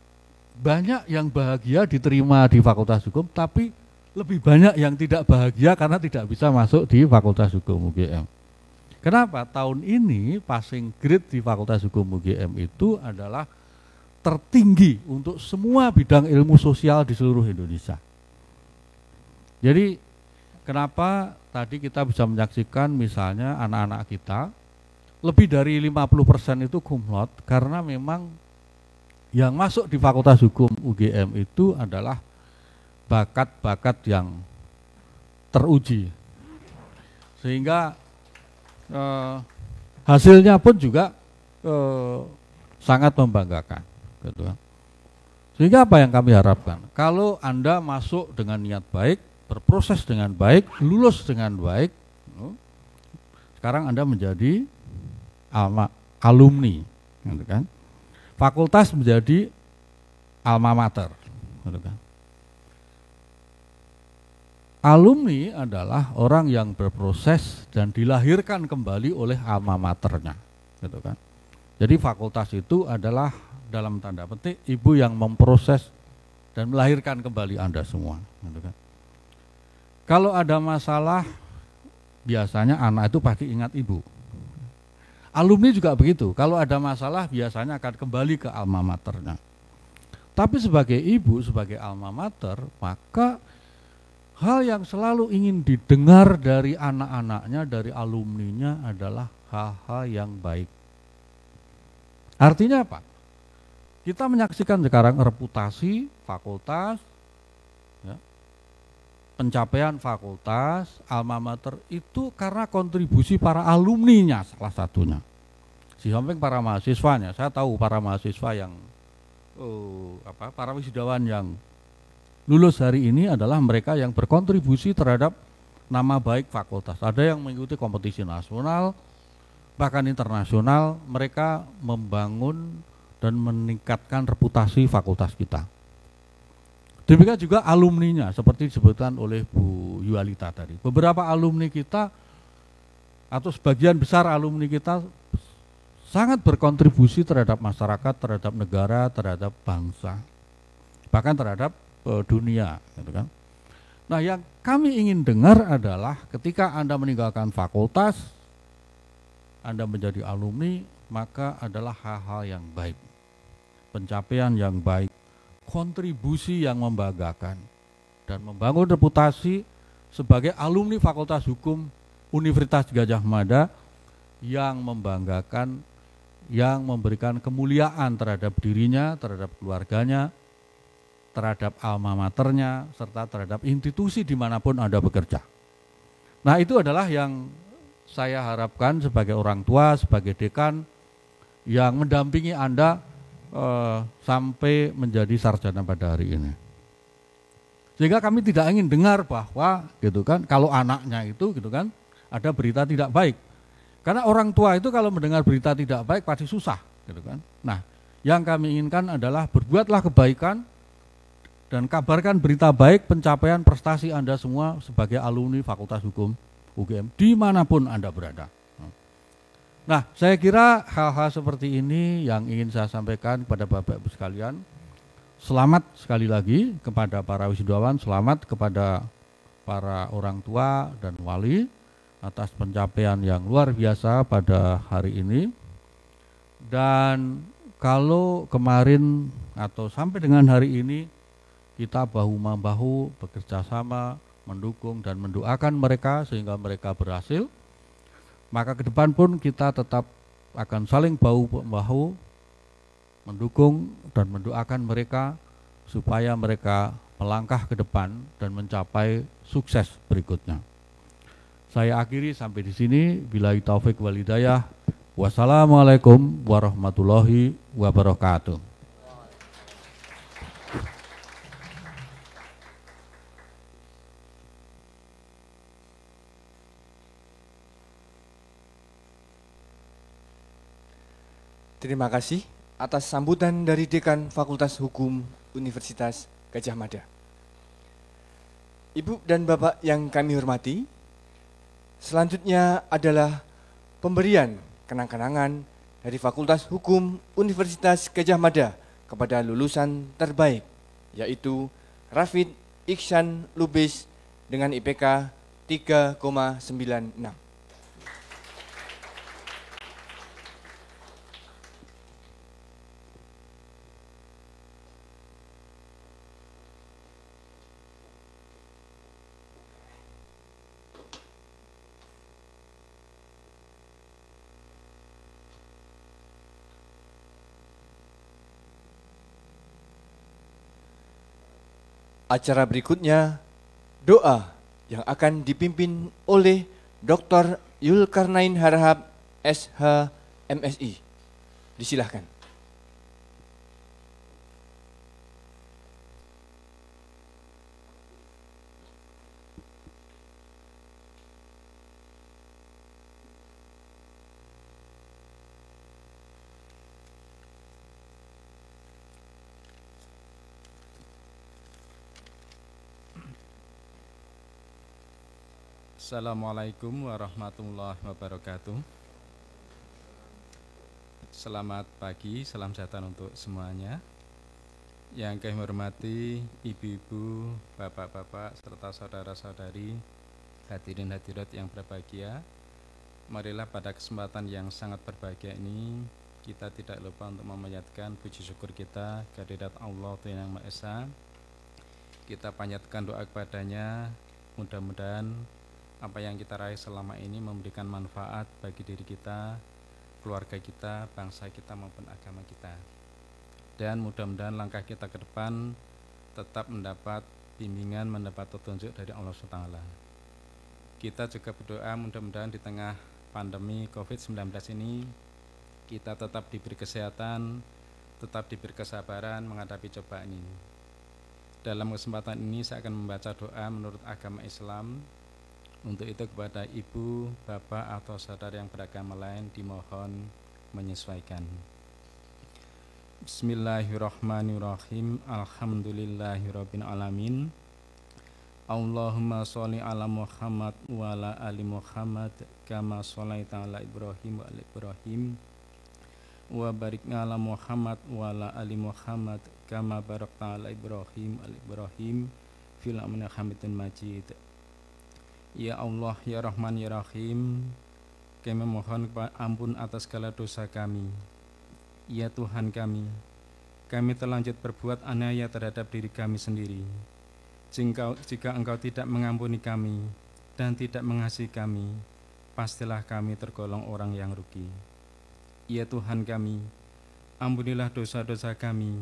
banyak yang bahagia diterima di Fakultas Hukum, tapi lebih banyak yang tidak bahagia karena tidak bisa masuk di Fakultas Hukum UGM. Kenapa? Tahun ini passing grade di Fakultas Hukum UGM itu adalah tertinggi untuk semua bidang ilmu sosial di seluruh Indonesia. Jadi kenapa tadi kita bisa menyaksikan misalnya anak-anak kita lebih dari 50% itu cum laude, karena memang yang masuk di Fakultas Hukum UGM itu adalah bakat-bakat yang teruji. Sehingga hasilnya pun juga sangat membanggakan. Gitu. Sehingga apa yang kami harapkan? Kalau Anda masuk dengan niat baik, berproses dengan baik, lulus dengan baik, sekarang Anda menjadi alumni, gitu kan? Fakultas menjadi alma mater, gitu kan? Alumni adalah orang yang berproses dan dilahirkan kembali oleh alma maternya, gitu kan? Jadi fakultas itu adalah dalam tanda petik ibu yang memproses dan melahirkan kembali Anda semua, gitu kan? Kalau ada masalah, biasanya anak itu pasti ingat ibu. Alumni juga begitu. Kalau ada masalah, biasanya akan kembali ke alma maternya. Tapi sebagai ibu, sebagai alma mater, maka hal yang selalu ingin didengar dari anak-anaknya, dari alumninya adalah hal-hal yang baik. Artinya apa? Kita menyaksikan sekarang reputasi fakultas, ya, pencapaian fakultas, alma mater itu karena kontribusi para alumninya salah satunya. Di samping para mahasiswanya, saya tahu para mahasiswa yang para wisudawan yang lulus hari ini adalah mereka yang berkontribusi terhadap nama baik fakultas. Ada yang mengikuti kompetisi nasional, bahkan internasional, mereka membangun dan meningkatkan reputasi fakultas kita. Demikian juga alumninya, seperti disebutkan oleh Bu Yualita tadi. Beberapa alumni kita atau sebagian besar alumni kita sangat berkontribusi terhadap masyarakat, terhadap negara, terhadap bangsa, bahkan terhadap dunia, gitu kan. Nah, yang kami ingin dengar adalah ketika Anda meninggalkan fakultas, Anda menjadi alumni, maka adalah hal-hal yang baik, pencapaian yang baik, kontribusi yang membanggakan, dan membangun reputasi sebagai alumni Fakultas Hukum Universitas Gadjah Mada yang membanggakan, yang memberikan kemuliaan terhadap dirinya, terhadap keluarganya, terhadap alma maternya, serta terhadap institusi dimanapun Anda bekerja. Nah, itu adalah yang saya harapkan sebagai orang tua, sebagai dekan yang mendampingi Anda sampai menjadi sarjana pada hari ini. Sehingga kami tidak ingin dengar bahwa gitu kan, kalau anaknya itu gitu kan ada berita tidak baik. Karena orang tua itu kalau mendengar berita tidak baik pasti susah, gitu kan. Nah, Yang kami inginkan adalah berbuatlah kebaikan dan kabarkan berita baik pencapaian prestasi Anda semua sebagai alumni Fakultas Hukum UGM dimanapun Anda berada. Nah, saya kira hal-hal seperti ini yang ingin saya sampaikan kepada Bapak Ibu sekalian. Selamat sekali lagi kepada para wisudawan, selamat kepada para orang tua dan wali atas pencapaian yang luar biasa pada hari ini. Dan kalau kemarin atau sampai dengan hari ini kita bahu-membahu bekerja sama, mendukung dan mendoakan mereka sehingga mereka berhasil, maka ke depan pun kita tetap akan saling bahu-membahu mendukung dan mendoakan mereka supaya mereka melangkah ke depan dan mencapai sukses berikutnya. Saya akhiri sampai di sini. Billahi taufik wal hidayah. Wassalamualaikum warahmatullahi wabarakatuh. Terima kasih atas sambutan dari Dekan Fakultas Hukum Universitas Gadjah Mada. Ibu dan Bapak yang kami hormati, selanjutnya adalah pemberian kenang-kenangan dari Fakultas Hukum Universitas Gadjah Mada kepada lulusan terbaik, yaitu Rafid Iksan Lubis dengan IPK 3,96. Acara berikutnya, doa yang akan dipimpin oleh Dr. Yulkarnain Harahap, SH, MSI. Disilahkan. Assalamualaikum warahmatullahi wabarakatuh. Selamat pagi, salam sejahtera untuk semuanya. Yang kami hormati ibu-ibu, bapak-bapak, serta saudara-saudari, hadirin hadirat yang berbahagia. Marilah pada kesempatan yang sangat berbahagia ini, kita tidak lupa untuk memanjatkan puji syukur kita kehadirat Allah Yang Maha Esa. Kita panjatkan doa kepadanya, mudah-mudahan apa yang kita raih selama ini memberikan manfaat bagi diri kita, keluarga kita, bangsa kita maupun agama kita. Dan mudah-mudahan langkah kita ke depan tetap mendapat bimbingan, mendapat petunjuk dari Allah SWT. Kita juga berdoa mudah-mudahan di tengah pandemi COVID-19 ini kita tetap diberi kesehatan, tetap diberi kesabaran menghadapi cobaan ini. Dalam kesempatan ini saya akan membaca doa menurut agama Islam. Untuk itu kepada ibu, bapak atau saudara yang beragama lain dimohon menyesuaikan. Bismillahirrahmanirrahim. Alhamdulillahirabbil alamin. Allahumma sholli ala Muhammad wa ala ali Muhammad kama sholaita ala Ibrahim wa ala Ibrahim wa barik ala Muhammad wa ala ali Muhammad kama barakta ala Ibrahim wa ala Ibrahim fil alamin hamidun majid. Ya Allah, ya Rahman, ya Rahim, kami mohon ampun atas segala dosa kami. Ya Tuhan kami terlanjur berbuat aniaya terhadap diri kami sendiri. Jika Engkau tidak mengampuni kami dan tidak mengasihi kami, pastilah kami tergolong orang yang rugi. Ya Tuhan kami, ampunilah dosa-dosa kami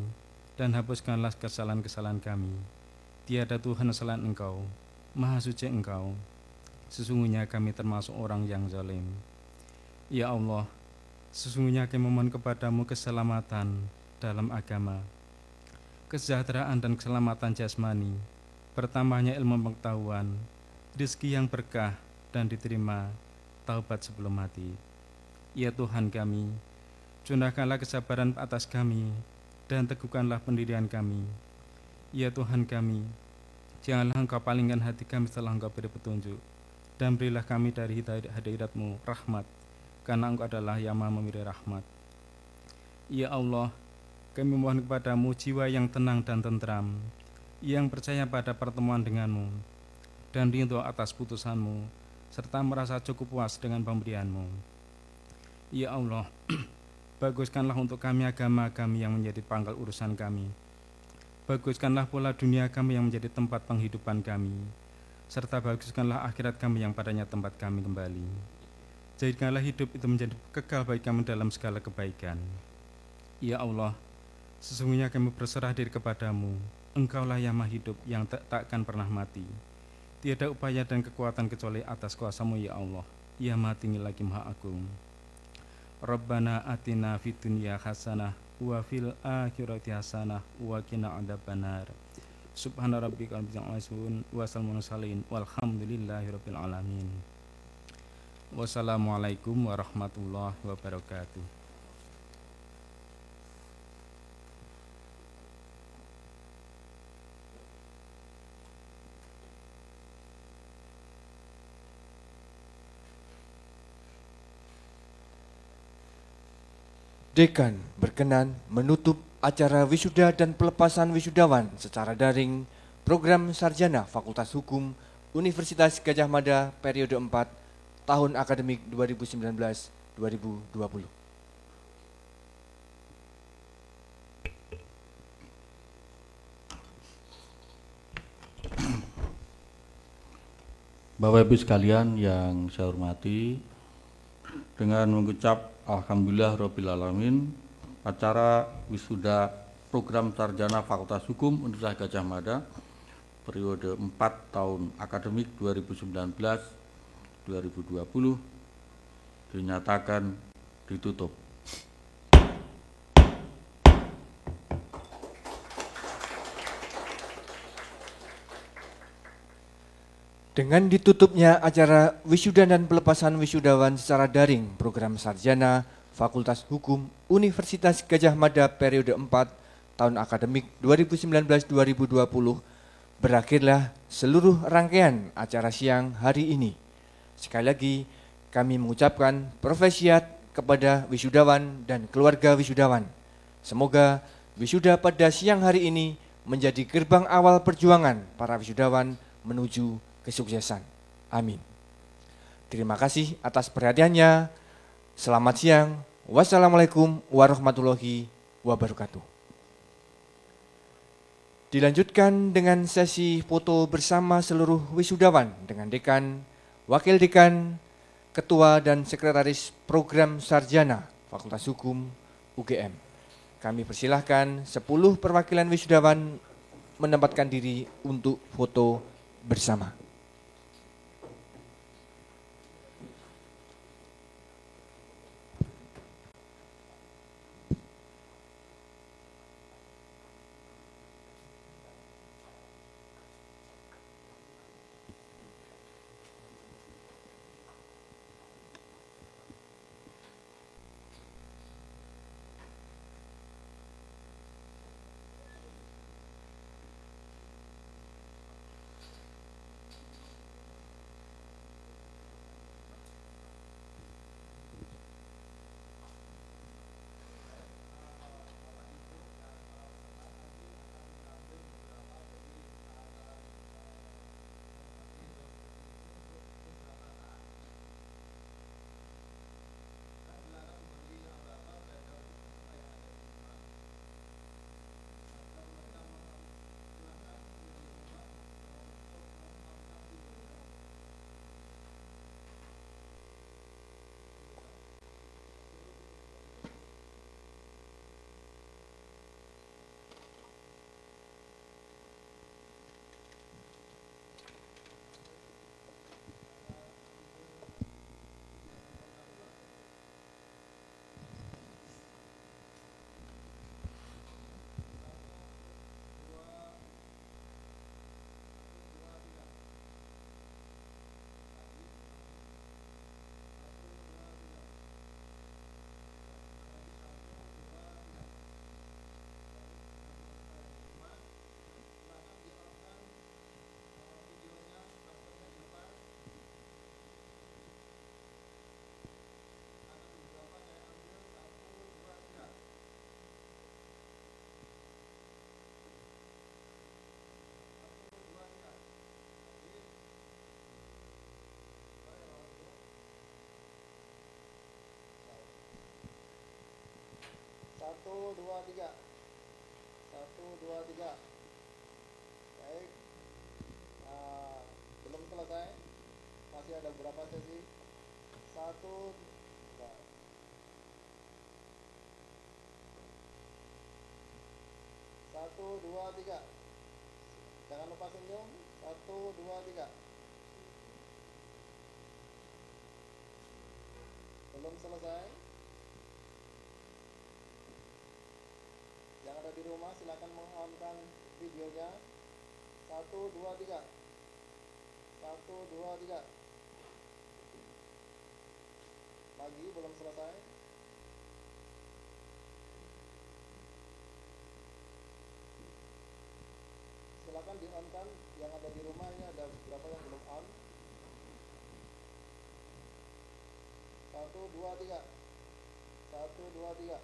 dan hapuskanlah kesalahan-kesalahan kami. Tiada Tuhan selain Engkau, Maha Suci Engkau. Sesungguhnya kami termasuk orang yang zalim. Ya Allah, sesungguhnya kami memohon kepadamu keselamatan dalam agama, kesejahteraan dan keselamatan jasmani, bertambahnya ilmu pengetahuan, rezeki yang berkah dan diterima, taubat sebelum mati. Ya Tuhan kami, Curahkanlah kesabaran atas kami, dan teguhkanlah pendirian kami. Ya Tuhan kami, janganlah Engkau palingkan hati kami setelah Engkau beri petunjuk, dan berilah kami dari hadirat-Mu rahmat, karena Engkau adalah yang Maha memberi rahmat. Ya Allah, kami mohon kepadamu jiwa yang tenang dan tentram, yang percaya pada pertemuan denganmu, dan ridho atas putusanmu, serta merasa cukup puas dengan pemberianmu. Ya Allah, baguskanlah untuk kami agama kami yang menjadi pangkal urusan kami. Baguskanlah pula dunia kami yang menjadi tempat penghidupan kami, serta baguskanlah akhirat kami yang padanya tempat kami kembali. Jadikanlah hidup itu menjadi kekal bagi kami dalam segala kebaikan. Ya Allah, sesungguhnya kami berserah diri kepadamu. Engkaulah yang maha hidup yang takkan pernah mati. Tiada upaya dan kekuatan kecuali atas kuasamu ya Allah, ya maha tinggi lagi maha agung. Rabbana atina fid dunya hasanah wa fil akhirati hasanah wa qina adzabannar. Subhana rabbika rabbil izzati wa salamun alal walhamdulillahirabbil alamin. Wassalamualaikum warahmatullahi wabarakatuh. Dekan berkenan menutup acara wisuda dan pelepasan wisudawan secara daring program sarjana Fakultas Hukum Universitas Gadjah Mada periode 4 tahun akademik 2019-2020. Bapak Ibu sekalian yang saya hormati, dengan mengucap Alhamdulillah Rabbil Alamin, acara wisuda program sarjana Fakultas Hukum Universitas Gadjah Mada periode 4 tahun akademik 2019-2020 dinyatakan ditutup. Dengan ditutupnya acara wisuda dan pelepasan wisudawan secara daring program sarjana Fakultas Hukum Universitas Gadjah Mada periode 4 tahun akademik 2019-2020, berakhirlah seluruh rangkaian acara siang hari ini. Sekali lagi kami mengucapkan profesiat kepada wisudawan dan keluarga wisudawan. Semoga wisuda pada siang hari ini menjadi gerbang awal perjuangan para wisudawan menuju kesuksesan. Amin. Terima kasih atas perhatiannya. Selamat siang. Wassalamualaikum warahmatullahi wabarakatuh. Dilanjutkan dengan sesi foto bersama seluruh wisudawan dengan dekan, wakil dekan, ketua dan sekretaris program sarjana Fakultas Hukum UGM. Kami persilahkan 10 perwakilan wisudawan menempatkan diri untuk foto bersama. 1, 2, 3. 1, 2, 3. Baik. Nah, belum selesai. Masih ada beberapa sesi. 1, 2. 1, 2, 3. Jangan lupa senyum. 1, 2, 3. Belum selesai. Yang ada di rumah silakan meng-on-kan videonya. 1, 2, 3. 1, 2, 3. Lagi belum selesai. Silakan di-on-kan yang ada di rumah. Ini ada beberapa yang belum on. 1, 2, 3. 1, 2, 3.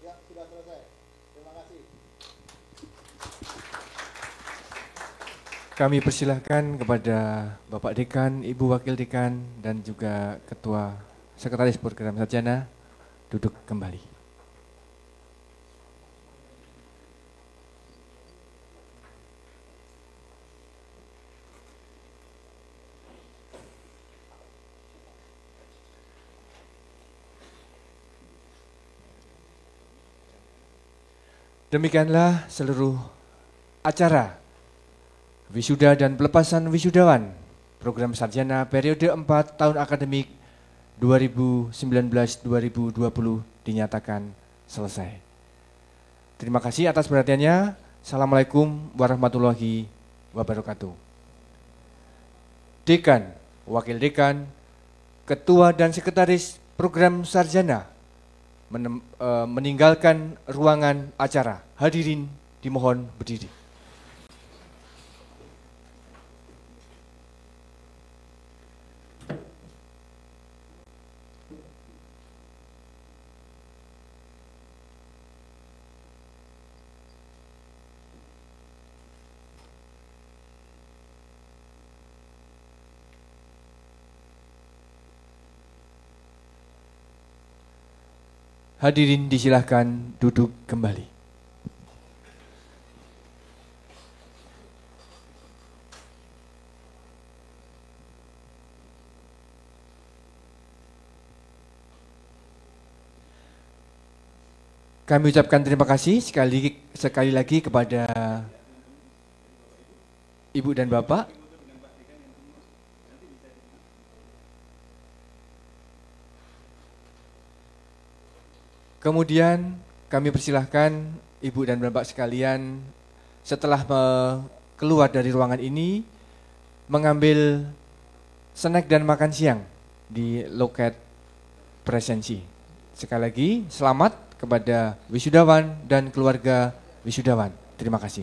Ya, sudah selesai. Terima kasih. Kami persilahkan kepada Bapak Dekan, Ibu Wakil Dekan, dan juga Ketua Sekretaris Program Sarjana duduk kembali. Demikianlah seluruh acara wisuda dan pelepasan wisudawan program sarjana periode 4 tahun akademik 2019-2020 dinyatakan selesai. Terima kasih atas perhatiannya. Assalamualaikum warahmatullahi wabarakatuh. Dekan, Wakil Dekan, Ketua dan Sekretaris Program Sarjana meninggalkan ruangan acara. Hadirin dimohon berdiri. Hadirin disilahkan duduk kembali. Kami ucapkan terima kasih sekali lagi kepada Ibu dan Bapak. Kemudian kami persilahkan Ibu dan Bapak sekalian setelah keluar dari ruangan ini mengambil snack dan makan siang di loket presensi. Sekali lagi selamat kepada wisudawan dan keluarga wisudawan. Terima kasih.